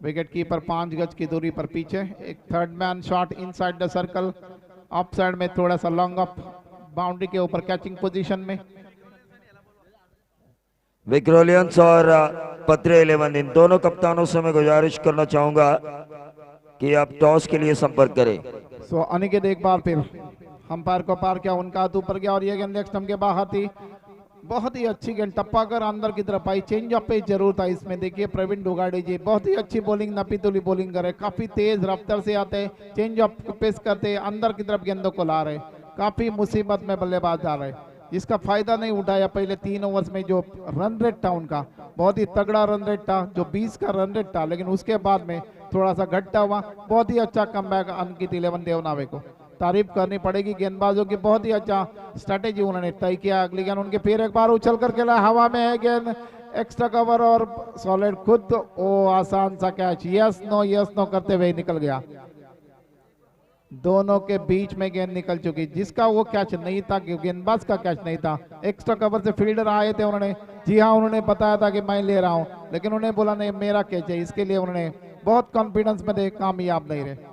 विकेट कीपर 5 गज की दूरी पर पीछे। एक third man shot inside the circle, off side में थोड़ा सा लॉन्ग अप, बाउंड्री के ऊपर कैचिंग पोजीशन में। विक्रोलियंस और पत्रे 11 इन दोनों कप्तानों से मैं गुजारिश करना चाहूंगा कि आप टॉस के लिए संपर्क करें। सो अनिकेत एक बार फिर अंपायर को पार किया, उनका हाथ ऊपर गया और ये गेंद लेग स्टंप के बाहर थी। बहुत ही अच्छी गेंद टप्पा कर अंदर की तरफ आई। चेंज अप पे जरूर था इसमें। देखिए प्रवीण डोगाड़े जी बहुत ही अच्छी बॉलिंग, नपीतुली बॉलिंग कर रहे, काफी तेज रफ्तार से आते, चेंज अप पेश करते, अंदर की तरफ गेंदों को ला रहे, काफी मुसीबत में बल्लेबाज आ रहे, जिसका फायदा नहीं उठाया। पहले 3 ओवर्स में जो रन रेट था उनका बहुत ही तगड़ा रन रेट था, जो 20 का रन रेट था, लेकिन उसके बाद में थोड़ा सा घटता हुआ। बहुत ही अच्छा कमबैक अंकित 11 देवनावे को तारीफ करनी पड़ेगी। गेंदबाजों की बहुत ही अच्छा स्ट्रेटेजी उन्होंने तय किया। अगली गेंद उनके फिर एक बार उछल कर खेला, हवा में है गेंद, एक्स्ट्रा कवर और सॉलिड खुद। ओ आसान सा कैच, यस नो करते हुए निकल गया। दोनों के बीच में गेंद निकल चुकी, जिसका वो कैच नहीं था, गेंदबाज का कैच नहीं था। एक्स्ट्रा कवर से फील्डर आए थे, उन्होंने जी हाँ उन्होंने बताया था कि मैं ले रहा हूं, लेकिन उन्हें बोला नहीं मेरा कैच है, इसके लिए उन्होंने बहुत कॉन्फिडेंस में थे, कामयाब नहीं रहे।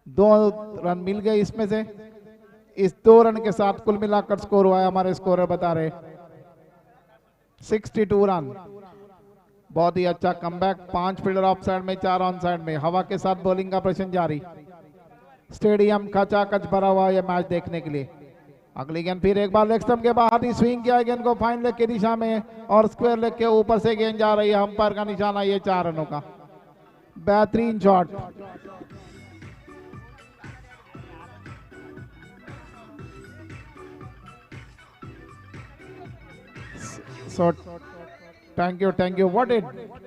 2 रन मिल गए इसमें से। इस 2 रन के साथ कुल मिलाकर स्कोर हुआ है, हमारे स्कोरर बता रहे 62 रन। बहुत ही अच्छा कमबैक। 5 फील्डर ऑफ साइड में, 4 ऑन साइड में, हवा के साथ बॉलिंग का प्रश्न जारी। स्टेडियम खचाखच भरा हुआ यह मैच देखने के लिए। अगली गेंद फिर एक बार लेग स्टंप के बाहर ही स्विंग किया गेंद को फाइन लेग की दिशा में और स्क्वायर लेग के ऊपर से गेंद जा रही है। अंपायर का निशाना ये 4 रनों का। बेहतरीन shot. So thank you. What a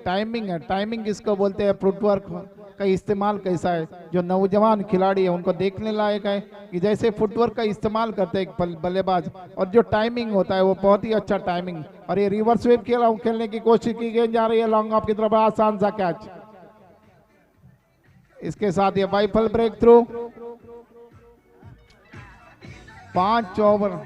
timing है। टाइमिंग किसको बोलते हैं, फुटवर्क का इस्तेमाल कैसा है। जो नौजवान खिलाड़ी है उनको देखने लायक है कि जैसे फुटवर्क का इस्तेमाल करते हैं बल्लेबाज, और जो टाइमिंग होता है वो बहुत ही अच्छा टाइमिंग। और ये रिवर्स स्वीप खेलने की कोशिश की गेंद जा रही है लॉन्ग ऑफ की तरफ, आसान सा कैच। इसके साथ ये वाइफल breakthrough. 5 over.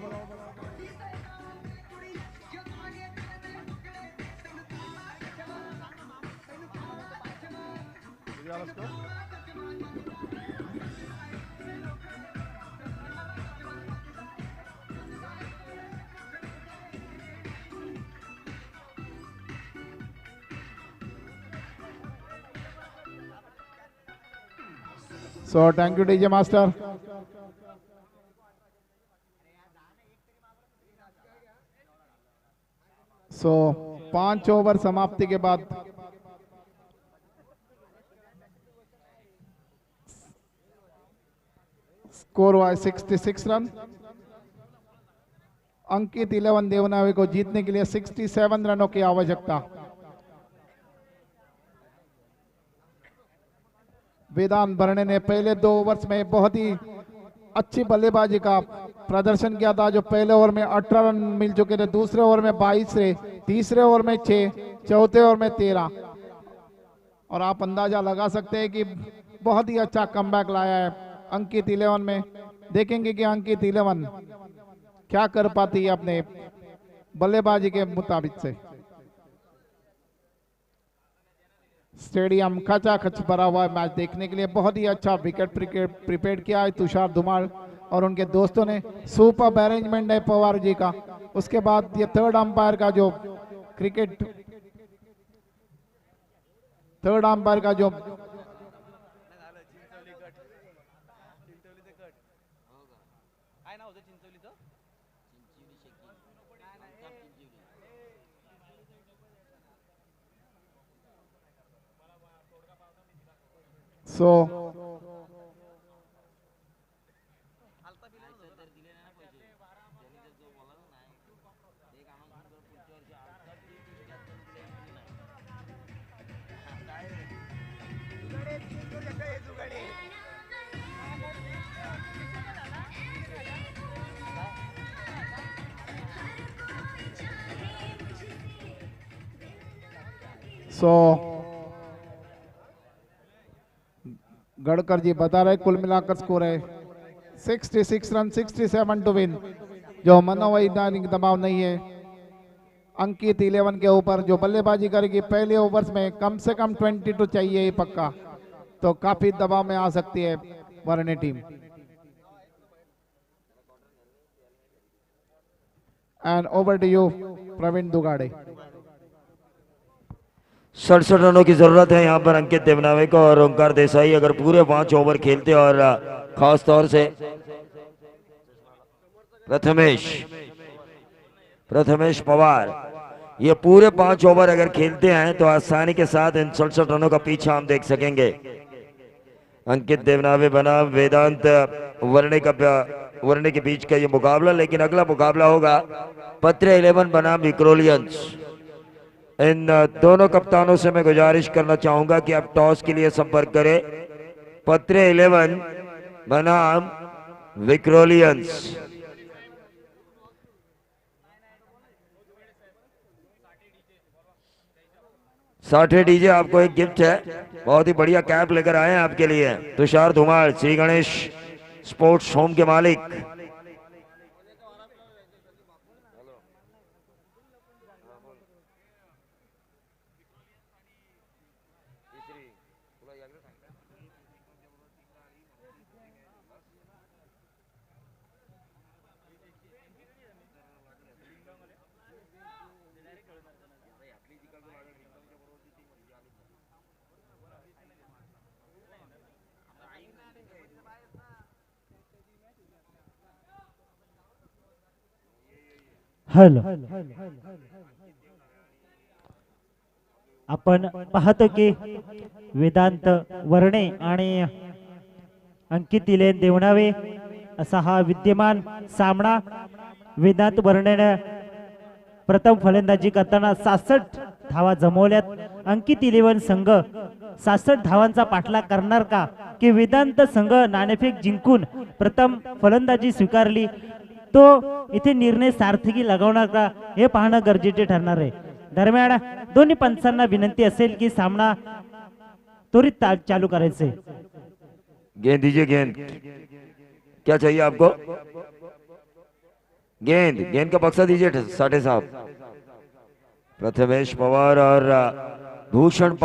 So thank you DJ master. So 5 over समाप्ति के बाद स्कोर हुआ है 66 रन। अंकित 11 देवनावे को जीतने के लिए 67 रनों की आवश्यकता। वेदांत भरणे ने पहले 2 ओवर्स में बहुत ही अच्छी बल्लेबाजी का प्रदर्शन किया था। जो पहले ओवर में 18 रन मिल चुके थे, दूसरे ओवर में 22 रहे, तीसरे ओवर में 6, चौथे ओवर में 13। और आप अंदाजा लगा सकते हैं कि बहुत ही अच्छा कमबैक लाया है अंकित 11 में। देखेंगे कि अंकित 11 क्या कर पाती है अपने बल्लेबाजी के मुताबिक से। स्टेडियम खचाखच भरा हुआ मैच देखने के लिए। बहुत ही अच्छा विकेट प्रिपेयर किया है तुषार धुमाल और उनके दोस्तों ने। सुपर अरेंजमेंट है पवार जी का। उसके बाद ये थर्ड अंपायर का जो गडकर जी बता रहे कुल मिलाकर स्कोर है 66 रन 67 टू विन। जो मनोवैज्ञानिक दबाव नहीं है अंकित 11 के ऊपर, जो बल्लेबाजी करेगी पहले ओवर्स में कम से कम 22 चाहिए ही पक्का, तो काफी दबाव में आ सकती है वरने team. And over to you Praveen Dugade. 67 रनों की जरूरत है यहाँ पर अंकित देवनावे को, और ओंकार देसाई अगर पूरे 5 ओवर खेलते और खास तौर से प्रथमेश पवार ये पूरे 5 ओवर अगर खेलते हैं तो आसानी के साथ इन 67 रनों का पीछा हम देख सकेंगे। अंकित देवनावे बनाम वेदांत वर्णे के बीच का ये मुकाबला, लेकिन अगला मुकाबला होगा पत्रे 11 बनाम विक्रोलियंस। इन दोनों कप्तानों से मैं गुजारिश करना चाहूंगा कि आप टॉस के लिए संपर्क करें। पत्रे 11 बनाम विक्रोलियंस। साठे डीजे आपको एक गिफ्ट है, बहुत ही बढ़िया कैप लेकर आए हैं आपके लिए। तुषार धुमाल, श्री गणेश स्पोर्ट्स होम के मालिक। हॅलो, आपण पाहतो की वेदांत वर्णे आणि अंकित इलेन देवनावे असा हा विद्यमान सामना। वेदांत वर्णेने प्रथम फलंदाजी करताना 66 धावा जमवल्यात। अंकित 11 संघ 66 धावांचा पाठलाग करणार का, की वेदांत संघ नाणेफेक जिंकून प्रथम फलंदाजी स्वीकारली तो इथे निर्णय सार्थकी लगावणार का, हे पाहणं गरजेचे ठरणार आहे। दरम्यान दोन्ही पंचांना विनंती असेल की सामना त्वरित चालू करायचे। गेंद दीजिए। गेंद क्या चाहिए आपको? गेंद का बक्सा दीजिए साठे साहब। प्रथमेश पवार और भूषण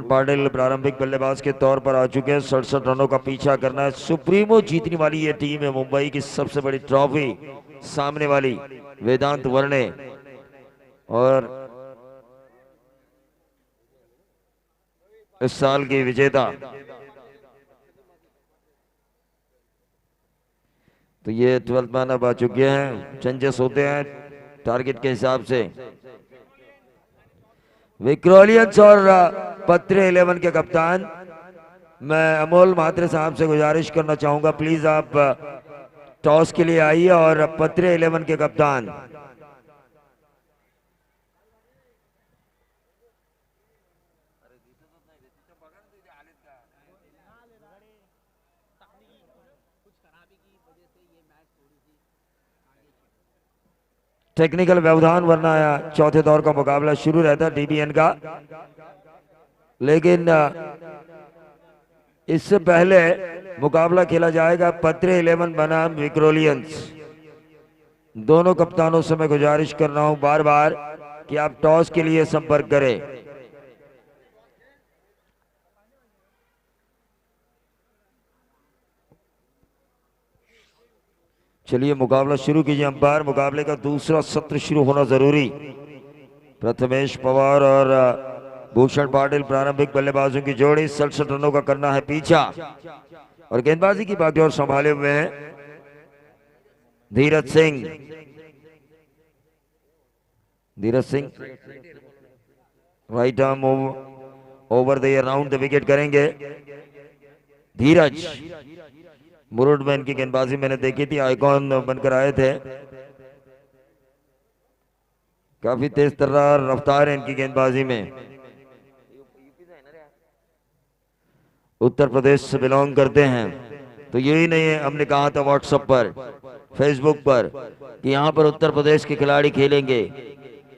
पाटिल प्रारंभिक बल्लेबाज के तौर पर आ चुके हैं। 67 रनों का पीछा करना है। सुप्रीमो जीतने वाली ये टीम है, मुंबई की सबसे बड़ी ट्रॉफी सामने वाली वेदांत वर्णे, और इस साल की विजेता। तो ये 12th मैन अब आ चुके हैं। चेंजेस होते हैं टारगेट के हिसाब से। विक्रोलियंस और पत्रे 11 के कप्तान, मैं अमोल म्हात्रे साहब से गुजारिश करना चाहूंगा प्लीज आप टॉस के लिए आइए। और पत्रे 11 के कप्तान टेक्निकल व्यवधान, वरना चौथे दौर का मुकाबला शुरू रहता डीबीएन का। लेकिन इससे पहले मुकाबला खेला जाएगा पत्रे 11 बनाम विक्रोलियंस। दोनों कप्तानों से मैं गुजारिश कर रहा हूं बार बार कि आप टॉस के लिए संपर्क करें। चलिए मुकाबला शुरू कीजिए अंपायर। मुकाबले का दूसरा सत्र शुरू होना जरूरी। प्रथमेश पवार और भूषण पाटिल प्रारंभिक बल्लेबाजों की जोड़ी। 67 रनों का करना है पीछा, और गेंदबाजी की बागडोर संभाले हुए हैं Dheeraj Singh right arm over the round the wicket करेंगे। धीरज मुरुड में इनकी गेंदबाजी मैंने देखी थी, आइकॉन बनकर आए थे। काफी तेज तर्रार रफ्तार है इनकी गेंदबाजी में। उत्तर प्रदेश से बिलोंग करते हैं। तो यही नहीं है, हमने कहा था व्हाट्सएप पर, फेसबुक पर कि यहाँ पर उत्तर प्रदेश के खिलाड़ी खेलेंगे।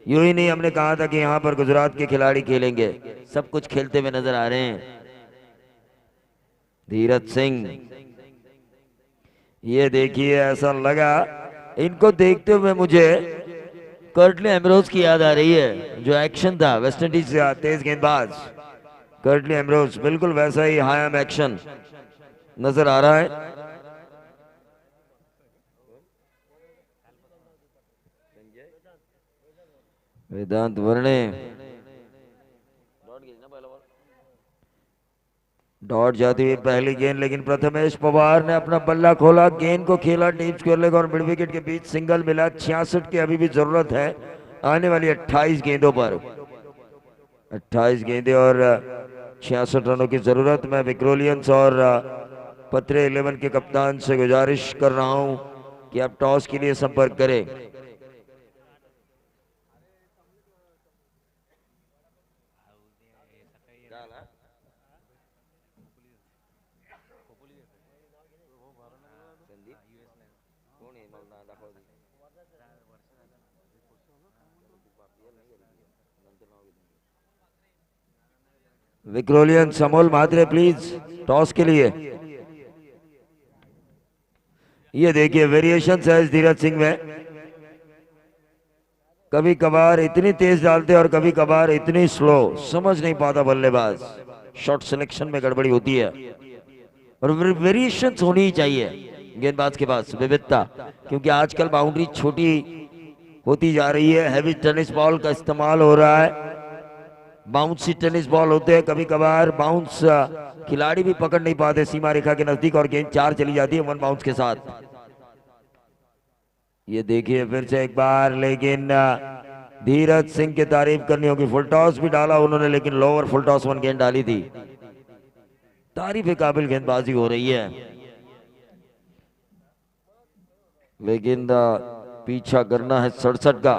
यूं ही नहीं, हमने कहा था कि यहाँ पर गुजरात के खिलाड़ी खेलेंगे। सब कुछ खेलते हुए नजर आ रहे हैं। धीरज सिंह, ये देखिए ऐसा लगा इनको देखते हुए मुझे कर्टली एमरोज की याद आ रही है, जो एक्शन था वेस्ट इंडीज का तेज गेंदबाज कर्टली एमरोज, बिल्कुल वैसा ही हायम एक्शन नजर आ रहा है। वेदांत वर्णे डॉट जाती हुई पहली गेंद, लेकिन प्रथमेश पवार ने अपना बल्ला खोला, गेंद को खेला डीप स्क्वायर लेग और मिड विकेट के बीच सिंगल मिला। 66 की अभी भी जरूरत है आने वाली 28 गेंदों पर, 28 गेंदें और 66 रनों की जरूरत। मैं विक्रोलियंस और पत्रे 11 के कप्तान से गुजारिश कर रहा हूं कि आप टॉस के लिए संपर्क करें। विक्रोलियंस अमोल महात्रे प्लीज टॉस के लिए। ये देखिए वेरिएशन है इस धीरज सिंह में, कभी कभार इतनी तेज डालते और कभी कभार इतनी स्लो, समझ नहीं पाता बल्लेबाज, शॉट सिलेक्शन में गड़बड़ी होती है और वेरिएशन होनी ही चाहिए गेंदबाज के पास, विविधता, क्योंकि आजकल बाउंड्री छोटी होती जा रही है, हैवी टेनिस बॉल का इस्तेमाल हो रहा है, बाउंसी टेनिस बॉल होते हैं, कभी कभार बाउंस खिलाड़ी भी पकड़ नहीं पाते सीमा रेखा के नजदीक और गेंद 4 चली जाती है 1 बाउंस के साथ। ये देखिए फिर से एक बार, लेकिन धीरज सिंह की तारीफ करनी होगी, फुल टॉस भी डाला उन्होंने, लेकिन लोअर फुल टॉस 1 गेंद डाली थी। तारीफ काबिल गेंदबाजी हो रही है, लेकिन पीछा करना है 67 का।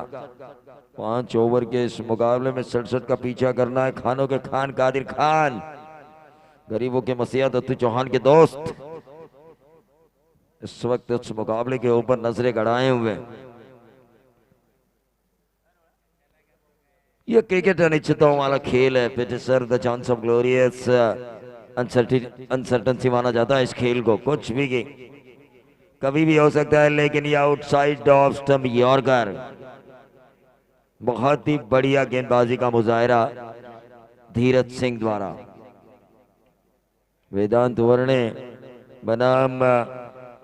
5 ओवर के इस मुकाबले में 67 का पीछा करना है। खानों के खान कादिर खान, गरीबों के मसीहा दत्तू चौहान के दोस्त, इस वक्त इस मुकाबले के ऊपर नजरें गड़ाए हुए। यह क्रिकेट अनिश्चितताओं वाला खेल है, पिटिसर द चांस ऑफ ग्लोरियस अनसर्टनसी माना जाता है इस खेल को, कुछ भी कभी भी हो सकता है, लेकिन ये आउटसाइड ऑफ स्टंप यॉर्कर, बहुत ही बढ़िया गेंदबाजी का मुजाहरा धीरज सिंह द्वारा। वेदांत वर्णे बनाम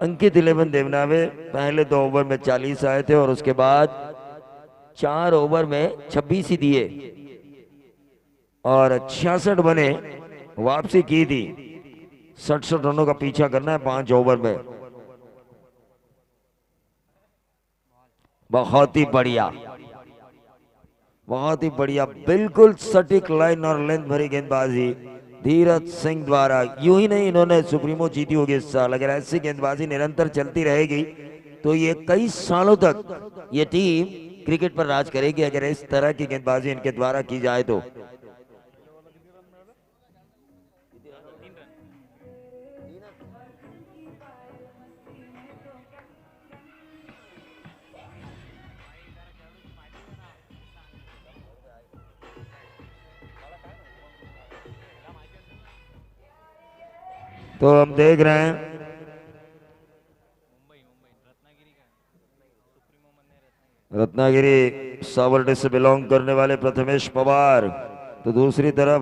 अंकित 11 देवनावे पहले 2 ओवर में 40 आए थे और उसके बाद 4 ओवर में 26 ही दिए और 66 बने, वापसी की थी। 67 रनों का पीछा करना है 5 ओवर में। बहुत ही बढ़िया, बहुत ही बढ़िया, बिल्कुल सटीक लाइन और लेंथ भरी गेंदबाजी धीरज सिंह द्वारा। यूं ही नहीं, इन्होंने सुप्रीमो जीती होगी इस साल। अगर ऐसी गेंदबाजी निरंतर चलती रहेगी तो ये कई सालों तक ये टीम क्रिकेट पर राज करेगी, अगर इस तरह की गेंदबाजी इनके द्वारा की जाए तो। तो हम देख रहे हैं रत्नागिरी सावर्डे से बिलोंग करने वाले प्रथमेश पवार, तो दूसरी तरफ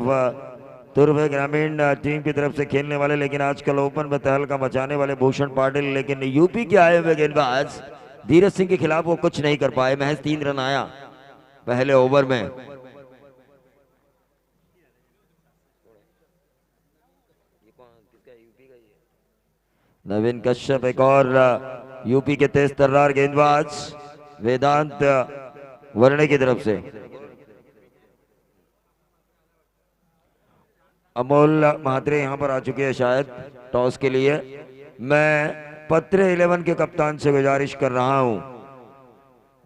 तुर्भे ग्रामीण टीम की तरफ से खेलने वाले लेकिन आजकल ओपन में तहलका मचाने वाले भूषण पाटिल, लेकिन यूपी के आए हुए गेंदबाज धीरज सिंह के खिलाफ वो कुछ नहीं कर पाए। महज 3 रन आया पहले ओवर में। नवीन कश्यप एक और यूपी के तेज तर्रार गेंदबाज वेदांत वर्णे की तरफ से। अमोल महात्रे यहां पर आ चुके हैं शायद टॉस के लिए। मैं पत्रे 11 के कप्तान से गुजारिश कर रहा हूं,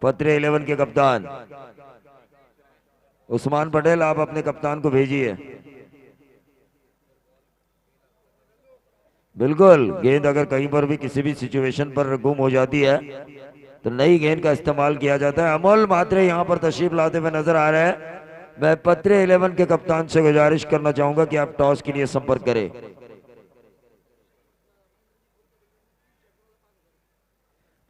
पत्रे 11 के कप्तान उस्मान पटेल, आप अपने कप्तान को भेजिए। बिल्कुल, गेंद अगर कहीं पर भी किसी भी सिचुएशन पर गुम हो जाती है तो नई गेंद का इस्तेमाल किया जाता है। अमोल महात्रे यहां पर तशरीफ लाते हुए नजर आ रहे हैं। मैं पत्रे 11 के कप्तान से गुजारिश करना चाहूंगा कि आप टॉस के लिए संपर्क करें।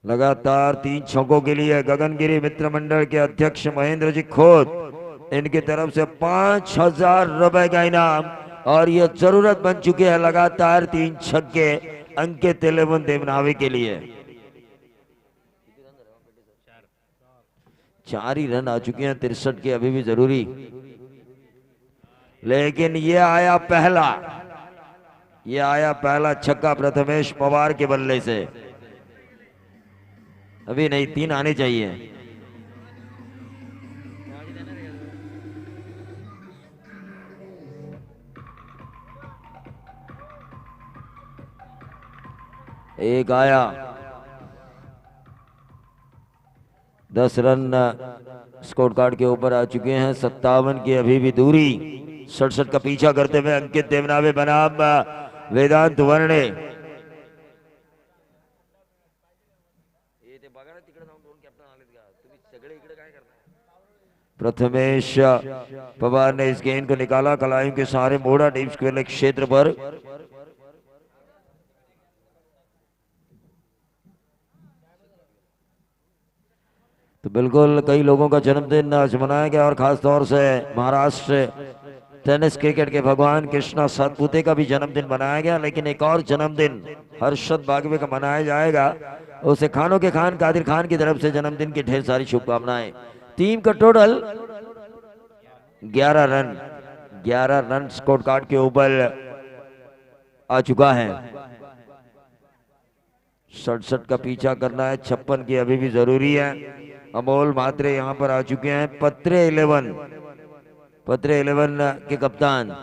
लगातार 3 छक्कों के लिए गगनगिरी मित्र मंडल के अध्यक्ष महेंद्र जी खोत, इनकी तरफ से 5,000 रुपए का इनाम। और ये जरूरत बन चुके हैं लगातार 3 छक्के अंकित इलेवन देवनावे के लिए। 4 ही रन आ चुके हैं 63 के, अभी भी जरूरी। लेकिन ये आया पहला छक्का प्रथमेश पवार के बल्ले से। अभी नहीं, 3 आने चाहिए। एक आया। 10 रन स्कोर कार्ड के ऊपर आ चुके हैं। 57 की अभी भी दूरी। 67 का पीछा करते हुए अंकित देवनावे बनाम वेदांत वर्णे। प्रथमेश पवार ने इस गेंद को निकाला, कलाइयों के सहारे मोड़ा डीप स्क्वायर क्षेत्र पर। तो बिल्कुल कई लोगों का जन्मदिन आज मनाया गया, और खास तौर से महाराष्ट्र टेनिस क्रिकेट के भगवान कृष्णा सातपुते का भी जन्मदिन मनाया गया। लेकिन एक और जन्मदिन हर्षद बागवे का मनाया जाएगा। उसे खानों के खान कादिर खान की तरफ से जन्मदिन की ढेर सारी शुभकामनाएं। टीम का टोटल 11 रन स्कोर कार्ड के ऊपर आ चुका है। 67 का पीछा करना है, 56 की अभी भी जरूरी है। अमोल मात्रे यहां पर आ चुके हैं, पत्रे 11 के कप्तान।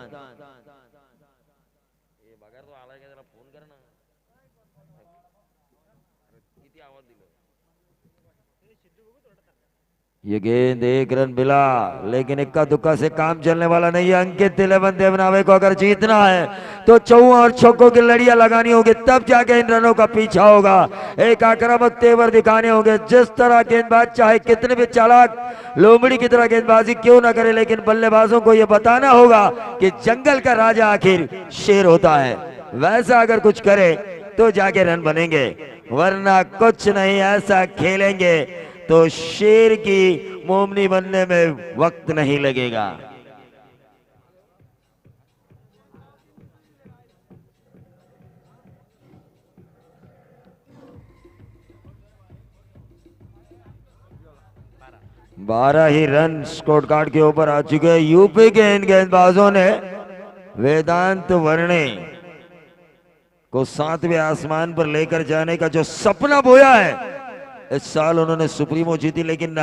ये गेंद 1 रन मिला, लेकिन इक्का दुक्का से काम चलने वाला नहीं है। अंकित इलेवन देवनावे को अगर जीतना है तो चौवा और छक्कों की लड़ियां लगानी होगी, तब जाके इन रनों का पीछा होगा। एक आक्रामक तेवर दिखाने होंगे। जिस तरह गेंदबाज चाहे कितने भी चालाक लोमड़ी की तरह गेंदबाजी क्यों ना करे, लेकिन बल्लेबाजों को यह बताना होगा कि जंगल का राजा आखिर शेर होता है। वैसा अगर कुछ करे तो जाके रन बनेंगे, वरना कुछ नहीं। ऐसा खेलेंगे तो शेर की मोमनी बनने में वक्त नहीं लगेगा। बारह ही रन स्कोर कार्ड के ऊपर आ चुके हैं। यूपी के इन गेंदबाजों ने वेदांत वर्णे को 7वें आसमान पर लेकर जाने का जो सपना बोया है, इस साल उन्होंने सुप्रीमो जीती। लेकिन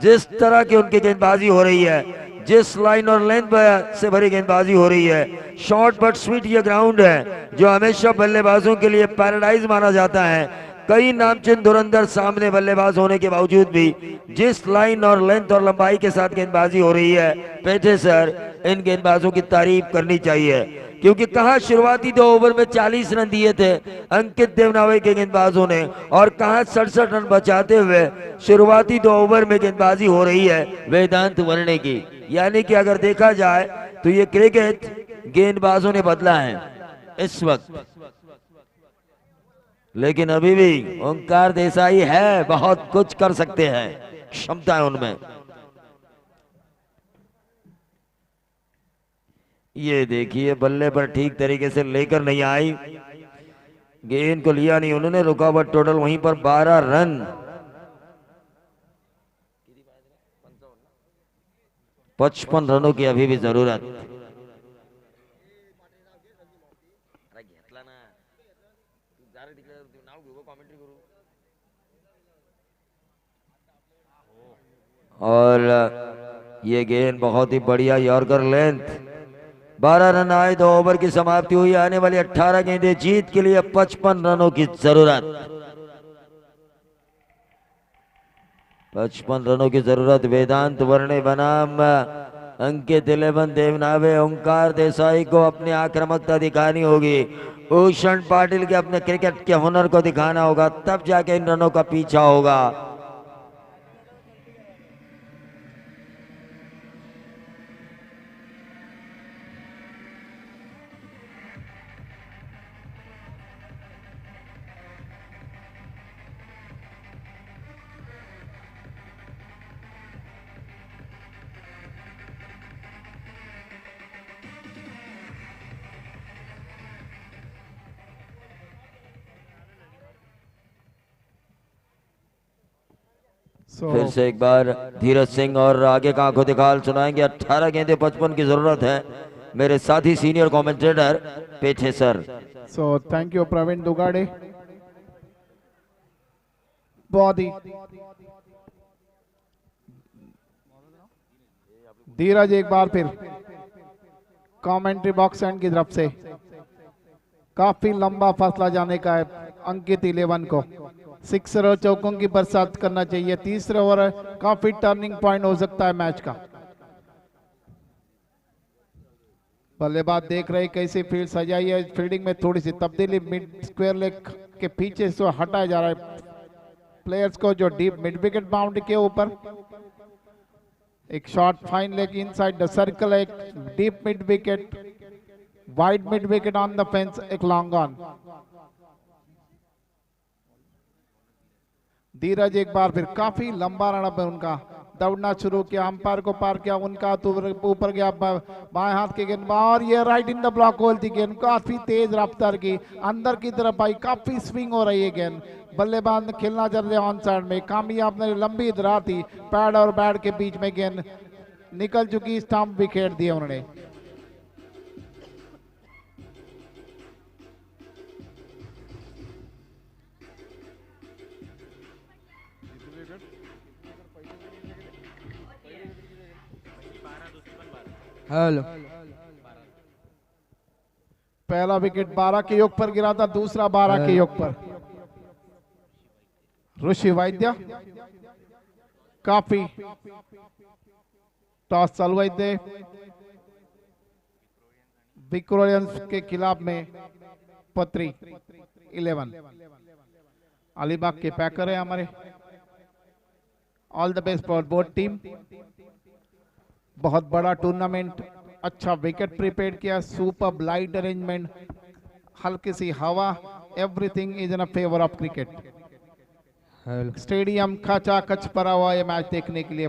जिस तरह की उनकी गेंदबाजी हो रही है, जिस लाइन और लेंथ से भरी गेंदबाजी हो रही है, शॉर्ट बट स्वीट ये ग्राउंड है जो हमेशा बल्लेबाजों के लिए पैराडाइज माना जाता है। कई नामचीन धुरंधर सामने बल्लेबाज होने के बावजूद भी जिस लाइन और लेंथ और लंबाई के साथ गेंदबाजी हो रही है, पेटे सर इन गेंदबाजों की तारीफ करनी चाहिए। क्योंकि कहा शुरुआती 2 ओवर में 40 रन दिए थे अंकित देवनावे के गेंदबाजों ने, और कहा 67 रन बचाते हुए शुरुआती 2 ओवर में गेंदबाजी हो रही है वेदांत वर्णे की। यानी कि अगर देखा जाए तो ये क्रिकेट गेंदबाजों ने बदला है इस वक्त। लेकिन अभी भी ओंकार देसाई है, बहुत कुछ कर सकते हैं, क्षमता है उनमें। ये देखिए बल्ले पर ठीक तरीके से लेकर नहीं आई, गेंद को लिया नहीं उन्होंने, रुकावट टोटल वहीं पर 12 रन। 55 रनों की अभी भी जरूरत। और ये गेंद बहुत ही बढ़िया यॉर्कर लेंथ। 12 रन आए, 2 ओवर की समाप्ति हुई। आने वाली 18 गेंदें जीत के लिए 55 रनों की जरूरत। 55 रनों की जरूरत वेदांत वर्णे बनाम अंकित इलेवन देवनावे। ओंकार देसाई को अपनी आक्रामकता दिखानी होगी, भूषण पाटिल के अपने क्रिकेट के हुनर को दिखाना होगा, तब जाके इन रनों का पीछा होगा। फिर से एक बार धीरज सिंह और आगे का आंखों दिखाल सुनाएंगे। 18 गेंदे 55 की जरूरत है। मेरे साथी senior commentator Pethe sir. So thank you Praveen Dugade. बहुत ही धीरज एक बार फिर कमेंट्री बॉक्स एंड की तरफ से काफी लंबा फासला जाने का है अंकित 11 को। सिक्सर और चौकों की बरसात करना चाहिए। तीसरे ओवर काफी टर्निंग पॉइंट हो सकता है मैच का। बल्लेबाज देख रहे कैसे फील्ड सजाई है। फील्डिंग में थोड़ी सी तब्दीली, मिड स्क्वायर लेग के पीछे से हटाया जा रहा है प्लेयर्स को जो डीप मिड विकेट बाउंड्री के ऊपर। एक shot fine leg inside the circle, एक deep mid wicket, wide mid wicket on the fence, एक लॉन्ग ऑन। धीरज एक बार फिर काफी लंबा रनअप है उनका। दौड़ना शुरू किया, अंपायर को पार किया, उनका तो ऊपर गया बाएं हाथ के गेंद और ये right in the block whole थी गेंद। काफी तेज रफ्तार की अंदर की तरफ आई, काफी स्विंग हो रही है गेंद। बल्लेबाज ने खेलना चल रहे ऑन साइड में। कामयाब ने लंबी दरार थी, पैड और बैट के बीच में गेंद निकल चुकी, स्टंप विकेट दिए उन्होंने। हेलो, पहला विकेट 12 के योग पर गिरा था, दूसरा 12 के योग पर। ऋषि वैद्य काफी टॉस चलवाई थे विक्टोरियंस के खिलाफ में। पत्री 11 अलीबाग के पैकर है हमारे। All the best for both team. बहुत बड़ा टूर्नामेंट, अच्छा विकेट प्रिपेयर किया, सुपर लाइट अरेंजमेंट, हल्की सी हवा, everything is in favour of cricket. Stadium खचाखच भरा हुआ है मैच देखने के लिए।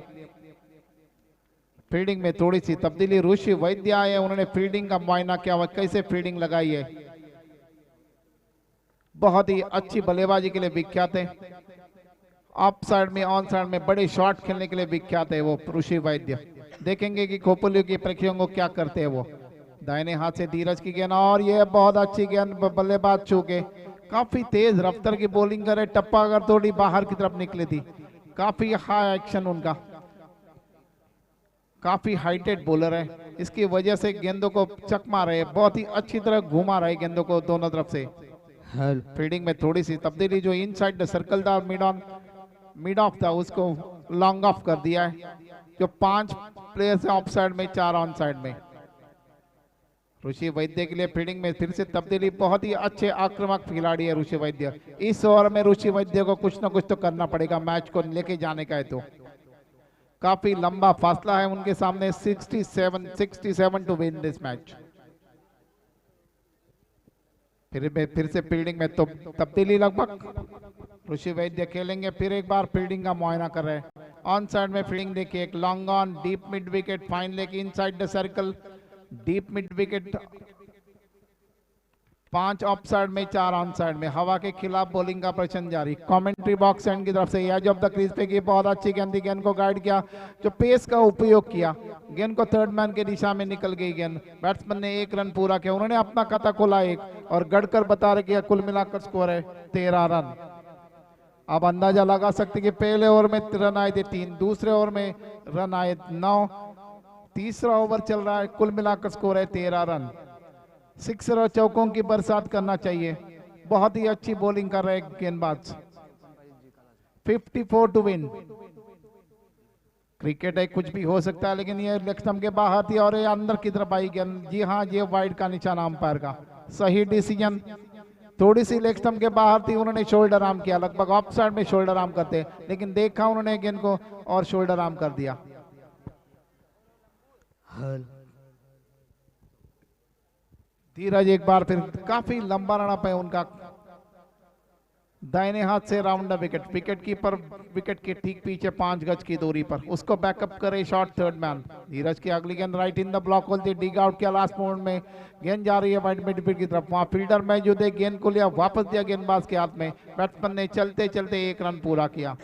फील्डिंग में थोड़ी सी तब्दीली, ऋषि वैद्य आए, उन्होंने फील्डिंग का मुआयना किया हुआ, कैसे फील्डिंग लगाई है। बहुत ही अच्छी बल्लेबाजी के लिए विख्यात है। ऑफ साइड में ऑन साइड में बड़े शॉट खेलने के लिए विख्यात है वो ऋषि वैद्य। देखेंगे कि खोपलियों की प्रेक्षकों को क्या करते हैं वो। दाहिने हाथ से धीरज की गेंद और ये बहुत अच्छी गेंद बल्लेबाज छू के काफी तेज रफ्तार की बॉलिंग करे। टप्पा अगर थोड़ी बाहर की तरफ निकली थी। काफी हाई एक्शन उनका, काफी हाइटेड बॉलर है, इसकी वजह से गेंदों को चकमा रहे, बहुत ही अच्छी तरह घुमा रहे गेंदों को दोनों तरफ से। फील्डिंग में थोड़ी सी तब्दीली, जो इनसाइड द सर्कल था मिड ऑफ था उसको लॉन्ग ऑफ कर दिया है। जो 5 प्लेयर्स ऑफ साइड में, 4 ऑन साइड में। ऋषि वैद्य के लिए फील्डिंग में फिर से तब्दीली, बहुत ही अच्छे आक्रामक खिलाड़ी है ऋषि वैद्य। इस ओवर में ऋषि वैद्य को कुछ ना कुछ तो करना पड़ेगा, मैच को लेके जाने का है तो। काफी लंबा फासला है उनके सामने, 67 टू विन दिस मैच। फिर से फील्डिंग में तो तब्दीली, लगभग ऋषि वैद्य खेलेंगे। फिर एक बार फील्डिंग का मुआयना कर रहे हैं। ऑन साइड में फील्डिंग देखिए, एक long on, deep mid wicket, fine leg inside the circle, deep mid wicket, 5 of side में, 4 ऑन साइड में। हवा के खिलाफ बॉलिंग का प्रदर्शन जारी। कमेंट्री बॉक्स एंड की तरफ से एज ऑफ द क्रीज पे की बहुत अच्छी गेंद, गेंद को गाइड किया, जो पेस का उपयोग किया, गेंद को थर्ड मैन के दिशा में निकल गई गेंद। बैट्समैन ने 1 रन पूरा किया, उन्होंने अपना खाता खोला 1 और गढ़कर बता रहे कि कुल मिलाकर स्कोर है 13 रन। अब अंदाजा लगा सकते कि पहले ओवर में रन आए थे 3, दूसरे ओवर में रन आए 9, तीसरा ओवर चल रहा है, कुल मिलाकर स्कोर है 13 रन। सिक्सर और चौकों की बरसात करना चाहिए। बहुत ही अच्छी बॉलिंग कर रहे गेंदबाज। 54 टू विन। क्रिकेट है, कुछ भी हो सकता है, लेकिन ये लेग स्टंप के बाहर थी और ये अंदर की तरफ आई गेंद। जी हाँ, ये वाइड का निशाना अंपायर का सही डिसीजन। थोड़ी सी लेग स्टंप के बाहर थी, उन्होंने शोल्डर आर्म किया, लगभग ऑफ साइड में शोल्डर आर्म करते, लेकिन देखा उन्होंने गेंद को और शोल्डर आर्म कर दिया। धीरज एक बार फिर काफी लंबा रनअप है उनका। दाहिने हाथ से round the wicket, wicket keeper wicket के ठीक पीछे 5 गज की दूरी पर, उसको बैकअप करे शॉट थर्ड मैन। धीरज की अगली गेंद right in the block whole थी, डिग आउट किया लास्ट मोमेंट में, गेंद जा रही है वाइड मिडफील्ड की तरफ। वहां फील्डर मौजूद है, गेंद को लिया, वापस दिया गेंदबाज के हाथ में। बैट्समैन ने चलते चलते 1 रन पूरा किया।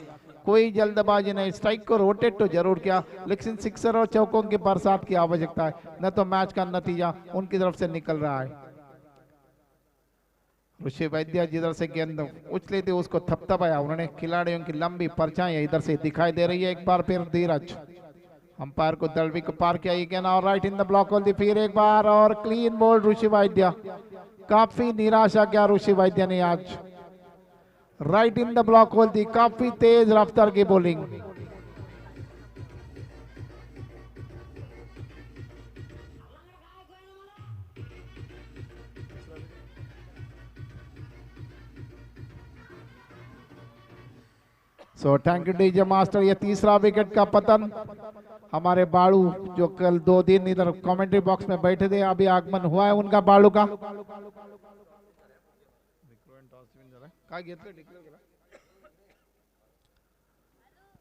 कोई जल्दबाजी नहीं, स्ट्राइक को रोटेट तो जरूर किया, लेकिन सिक्सर और चौकों की बरसात की आवश्यकता है, न तो मैच का नतीजा उनकी तरफ से निकल रहा है। ऋषि वैद्य जिधर से गेंद उछली थी उसको थपथपाया उन्होंने, खिलाड़ियों की लंबी परछाई इधर से दिखाई दे रही है। एक बार फिर धीरज अंपायर को दलवी को पार किया, गेंद और right in the block hold, फिर एक बार और क्लीन बोल्ड ऋषि वैद्य। काफी निराशा किया ऋषि वैद्य ने आज, right in the block hole दी, काफी तेज रफ्तार की bowling. So thank you DJ master. ये तीसरा विकेट का पतन। हमारे बाड़ू जो कल 2 दिन इधर कमेंट्री बॉक्स में बैठे थे, अभी आगमन हुआ है उनका बाड़ू का।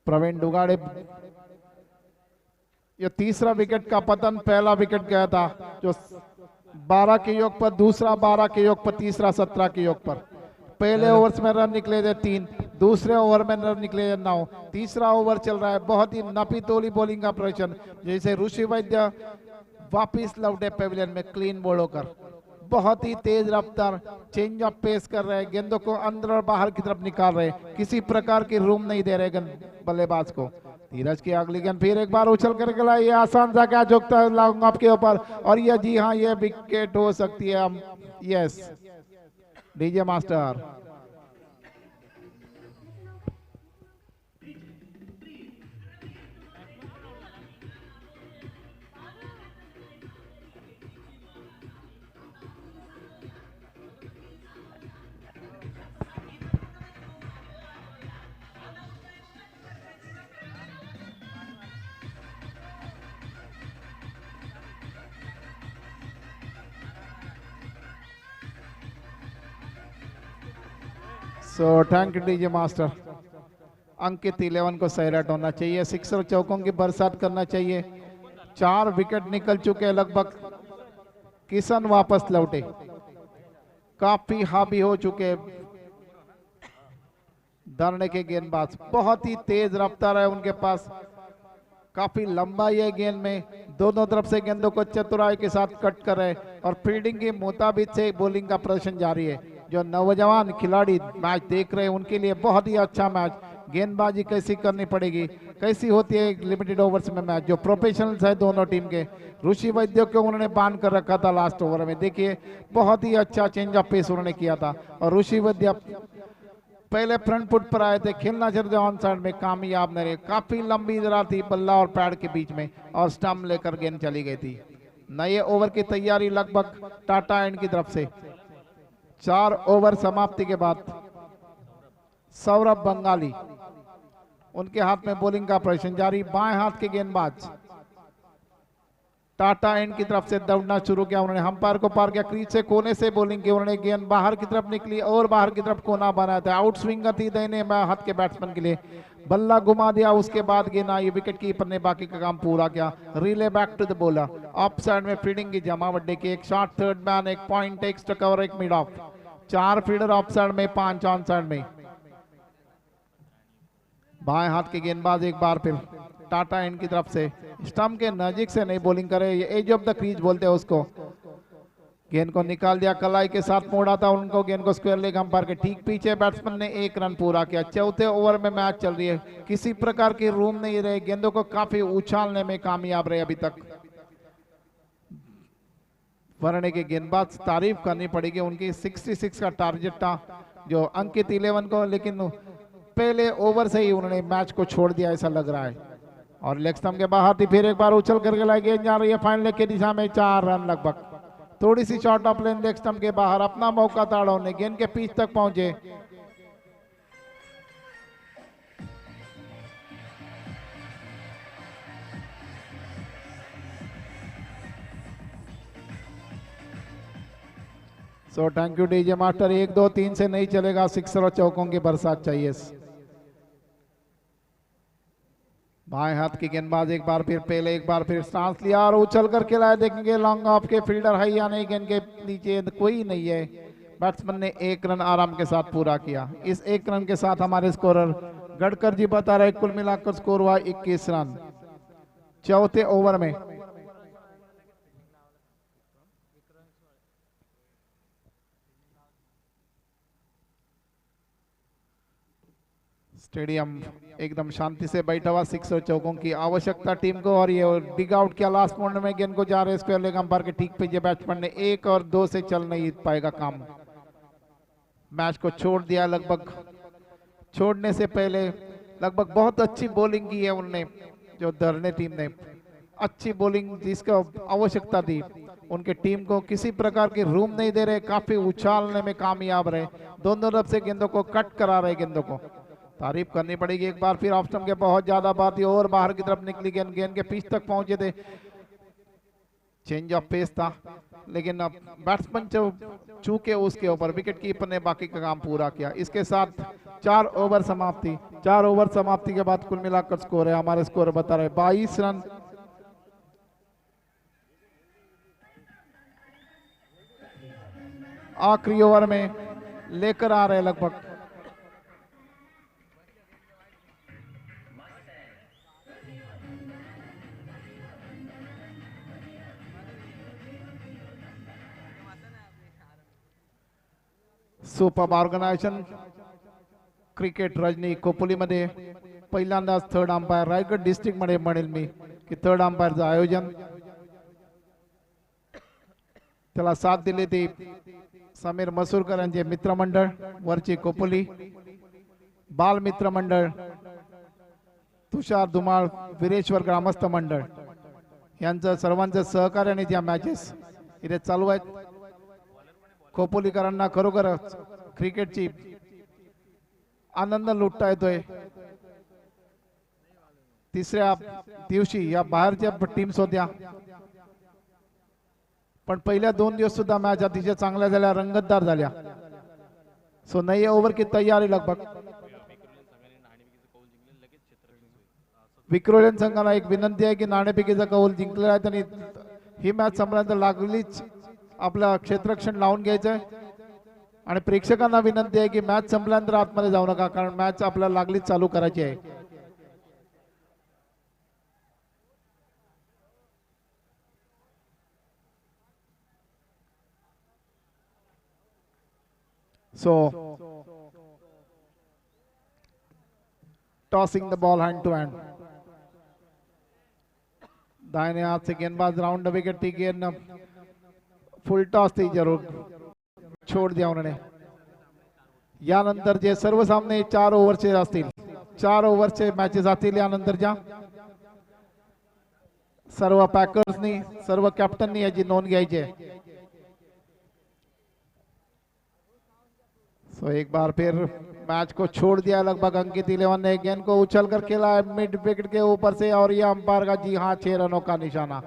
प्रवीण डुगाड़े, ये तीसरा विकेट का पतन। पहला विकेट गया था जो 12 के योग पर, दूसरा 12 के योग पर, तीसरा 17 के योग पर। पहले ओवर्स में रन निकले थे 3, दूसरे ओवर में रन निकले थे 9, तीसरा ओवर चल रहा है। बहुत ही नपी तोली बॉलिंग का प्रदर्शन, जैसे ऋषि वैद्य वापिस लौटे पेविलियन में क्लीन बोल होकर। बहुत ही तेज रफ्तार चेंज ऑफ पेस कर रहे हैं, गेंदों को अंदर और बाहर की तरफ निकाल रहे, किसी प्रकार की रूम नहीं दे रहे बल्लेबाज को। धीरज की अगली गेंद फिर एक बार उछल कर गया, ये आसान सा क्या झुकता लाऊंगा आपके ऊपर, और ये जी हाँ ये विकेट हो सकती है। Yes DJ master. So thank you DJ master. Ankit 11 को सही रेट होना चाहिए, सिक्सर चौकों की बरसात करना चाहिए। 4 विकेट निकल चुके हैं लगभग। किशन वापस लौटे, काफी हावी हो चुके धरने के गेंदबाज, बहुत ही तेज रफ्तार है उनके पास, काफी लंबाई है गेंद में, दोनों तरफ से गेंदों को चतुराई के साथ कट कर रहे और फील्डिंग के मुताबिक से बॉलिंग का प्रदर्शन जारी है। जो नौजवान खिलाड़ी मैच देख रहे हैं उनके लिए बहुत ही अच्छा मैच। गेंदबाजी कैसी करनी पड़ेगी, कैसी होती है लिमिटेड ओवर्स में मैच। जो प्रोफेशनल्स है दोनों टीम के, ऋषि वैद्य को उन्होंने बांध कर रखा था लास्ट ओवर में, देखिए बहुत ही अच्छा चेंज ऑफ पेस उन्होंने किया था। और ऋषि वैद्य पहले फ्रंट फुट पर आए थे, खेलना चाहिए ऑन साइड में, कामयाब नहीं रहे। काफी लंबी दरार थी बल्ला और पैड के बीच में और स्टंप लेकर गेंद चली गई थी। नए ओवर की तैयारी लगभग टाटा एंड की तरफ से। 4 ओवर समाप्ति के बाद सौरभ बंगाली, उनके हाथ में बॉलिंग का प्रदर्शन जारी। बाएं हाथ के गेंदबाज टाटा एंड की तरफ से दौड़ना शुरू किया, उन्होंने अंपायर को पार किया, क्रीज से कोने से बॉलिंग की, उन्होंने गेंद बाहर की तरफ निकली और बाहर की तरफ कोना बनाया था। आउट स्विंग थी दाहिने हाथ के बैट्समैन के लिए, बल्ला घुमा दिया, उसके बाद गेंद आई, विकेट कीपर ने बाकी का काम पूरा किया। Relay back to the bowler, off side में फील्डिंग की जमावट देखिए, एक शॉट थर्ड मैन, एक पॉइंट, एक्स्ट्रा कवर, एक mid off, 4 fielder off side में, 5 ऑन साइड में। बाएं हाथ के गेंदबाज एक बार फिर टाटा एंड की तरफ से स्टंप के नजदीक से नहीं बॉलिंग करे, ये एज ऑफ द क्रीज बोलते हैं उसको। गेंद को निकाल दिया, कलाई के साथ मोड़ा था उनको, गेंद को स्क्वायर लेग अंपायर के ठीक पीछे। बैट्समैन ने 1 रन पूरा किया। चौथे ओवर में मैच चल रही है, किसी प्रकार की रूम नहीं रहे, गेंदों को काफी उछालने में कामयाब रहे अभी तक। वरने के गेंदबाज तारीफ करनी पड़ेगी, उनकी 66 का टारगेट था जो अंकित 11 को, लेकिन पहले ओवर से ही उन्होंने मैच को छोड़ दिया ऐसा लग रहा है। और लेग स्टंप के बाहर थी, फिर एक बार उछल करके लाई, गेंद जा रही है फाइन लेग की दिशा में, 4 रन लगभग। थोड़ी सी short of length leg stump के बाहर, अपना मौका ताड़ा उन्हें, गेंद के पिच तक पहुंचे। सो थैंक यू डीजे मास्टर। 1 2 3 से नहीं चलेगा, सिक्सर और चौकों की बरसात चाहिए। बाएं हाथ की गेंदबाज एक बार फिर, पहले एक बार फिर सांस लिया और उछल कर खिलाया, देखेंगे लॉन्ग ऑफ के फील्डर है या नहीं, गेंद के नीचे कोई नहीं है। बैट्समैन ने 1 रन आराम के साथ पूरा किया। इस 1 रन के साथ हमारे स्कोरर गडकर जी बता रहे कुल मिलाकर स्कोर हुआ 21 रन चौथे ओवर में। स्टेडियम एकदम शांति से बैठा हुआ, 6 और चौकों की आवश्यकता टीम को, और ये डिग आउट किया लास्ट मोमेंट में, गेंद को जा रहे स्क्वायर लेग अंपायर के ठीक पे, ये बैट्समैन ने 1 और 2 से चल नहीं पाएगा काम। मैच को छोड़ दिया लगभग, छोड़ने से पहले लगभग बहुत अच्छी बॉलिंग की है उनने, जो धरने टीम ने अच्छी बॉलिंग जिसको आवश्यकता थी, उनके टीम को किसी प्रकार की रूम नहीं दे रहे, काफी उछालने में कामयाब रहे, दोनों तरफ से गेंदों को कट करा रहे, गेंदों को तारीफ करनी पड़ेगी एक बार फिर। ऑफ स्टंप के बहुत ज्यादा बात थी और बाहर की तरफ निकली गेंद, गेंद के पिच तक पहुंचे थे, चेंज ऑफ पेस था, लेकिन अब बैट्समैन जो चूके उसके ऊपर विकेट कीपर ने बाकी का काम पूरा किया। इसके साथ 4 ओवर समाप्ति, 4 ओवर समाप्ति के बाद कुल मिलाकर स्कोर है, हमारे स्कोर बता रहे 22 रन। आखिरी ओवर में लेकर आ रहे लगभग सुपर ऑर्गनायझेशन क्रिकेट रजनी खोपोलीमध्ये पहिल्यांदाच थर्ड अंपायर रायगड डिस्ट्रिक्ट मध्ये म्हणेल मी की थर्ड अंपायरचं आयोजन, त्याला साथ दिली ती समीर मसूरकर यांचे मित्रमंडळ वरची खोपोली, बाल मित्रमंडळ तुषार धुमाळ वीरेश्वर ग्रामस्थ मंडळ यांचं सर्वांचं सहकार्याने ज्या मॅचेस इथे चालू आहेत, खोपोलीकरांना खरोखरच क्रिकेटची आनंद लुटता येतोय। तिसऱ्या दिवशी या बाहेरच्या टीम्स होत्या, पण पहिल्या 2 दिवस सुद्धा मॅच अतिशय चांगल्या झाल्या, रंगतदार झाल्या। सो नई ओव्हर की तयारी लगभग विक्रोलियन संघाला एक विनंती आहे की नाणेफेकीचा कौल जिंकलेला आहे, त्यांनी ही मॅच संपल्यानंतर लागलीच आपला क्षेत्ररक्षण लावून घ्यायचंय, आणि प्रेक्षकांना विनंती आहे की मॅच संपल्यानंतर आतमध्ये जाऊ नका, कारण मॅच आपल्याला लागलीच चालू करायची आहे। So tossing the ball hand to hand, दाहिने हाथ से गेंदबाज राउंड विकेट की गेंद फुल टॉस थी, जरूर छोड़ दिया उन्होंने। यानंतर जे सर्व सामने 4 ओव्हरचे असतील, 4 ओव्हरचे मॅचेस असतील यानंतरच्या, सर्व पॅकर्सनी सर्व कॅप्टननी याची नोंद घ्यायची आहे। सो एक बार फिर मैच को छोड़ दिया लगभग, अंकित 11 ने गेंद को उछल कर खेला है मिड विकेट के ऊपर से, और ये अंपायर का जी हां 6 रनों का निशाना।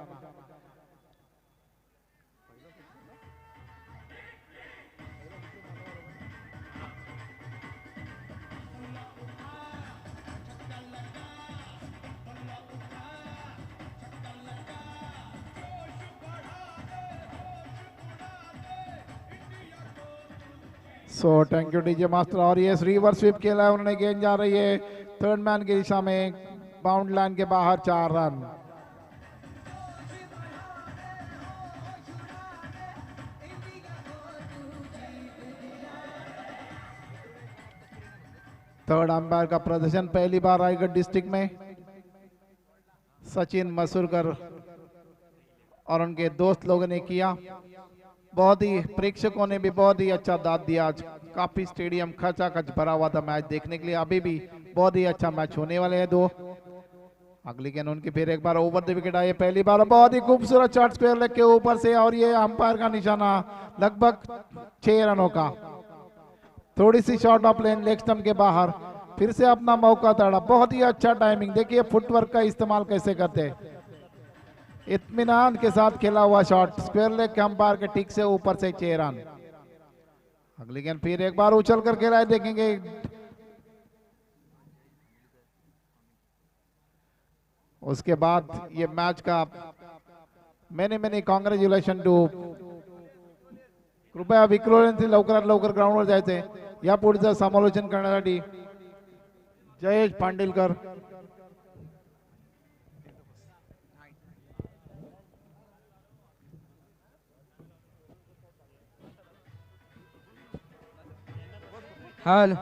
सो थैंक यू डीजे मास्टर, और ये रिवर्स स्वीप खेला है उन्होंने, गेंद जा रही है थर्ड मैन की दिशा में, बाउंड लाइन के बाहर 4 रन। थर्ड अंपायर का प्रदर्शन पहली बार रायगढ़ डिस्ट्रिक्ट में सचिन मसूरकर और उनके दोस्त लोगों ने किया। बहुत ही प्रेक्षकों ने भी बहुत ही अच्छा दाद दिया, आज काफी स्टेडियम खचाखच भरा हुआ था मैच देखने के लिए। अभी भी बहुत ही अच्छा मैच होने वाले हैं 2। अगली गेंद उनकी फिर एक बार ओवर द विकेट आई, पहली बार बहुत ही खूबसूरत शॉट स्क्वायर लेग के ऊपर से, और ये अंपायर का निशाना लगभग 6 रनों का। थोड़ी सी short of length leg stump के बाहर, फिर से अपना मौका तड़ा, बहुत ही अच्छा टाइमिंग, देखिए फुटवर्क का इस्तेमाल कैसे करते हैं, इत्मीनान के साथ खेला हुआ शॉट, स्क्वायर लेग के अंपायर के ठीक से ऊपर से 6 रन। अगली गेंद फिर एक बार उछल कर खेला है, देखेंगे उसके बाद ये मैच का मैंने कॉंग्रॅच्युलेशन टू, कृपया विक्रोलियन लवकरात लवकर ग्राउंडवर जायचे, या पुढचं समालोचन करण्यासाठी जयेश पांडिलकर। हाल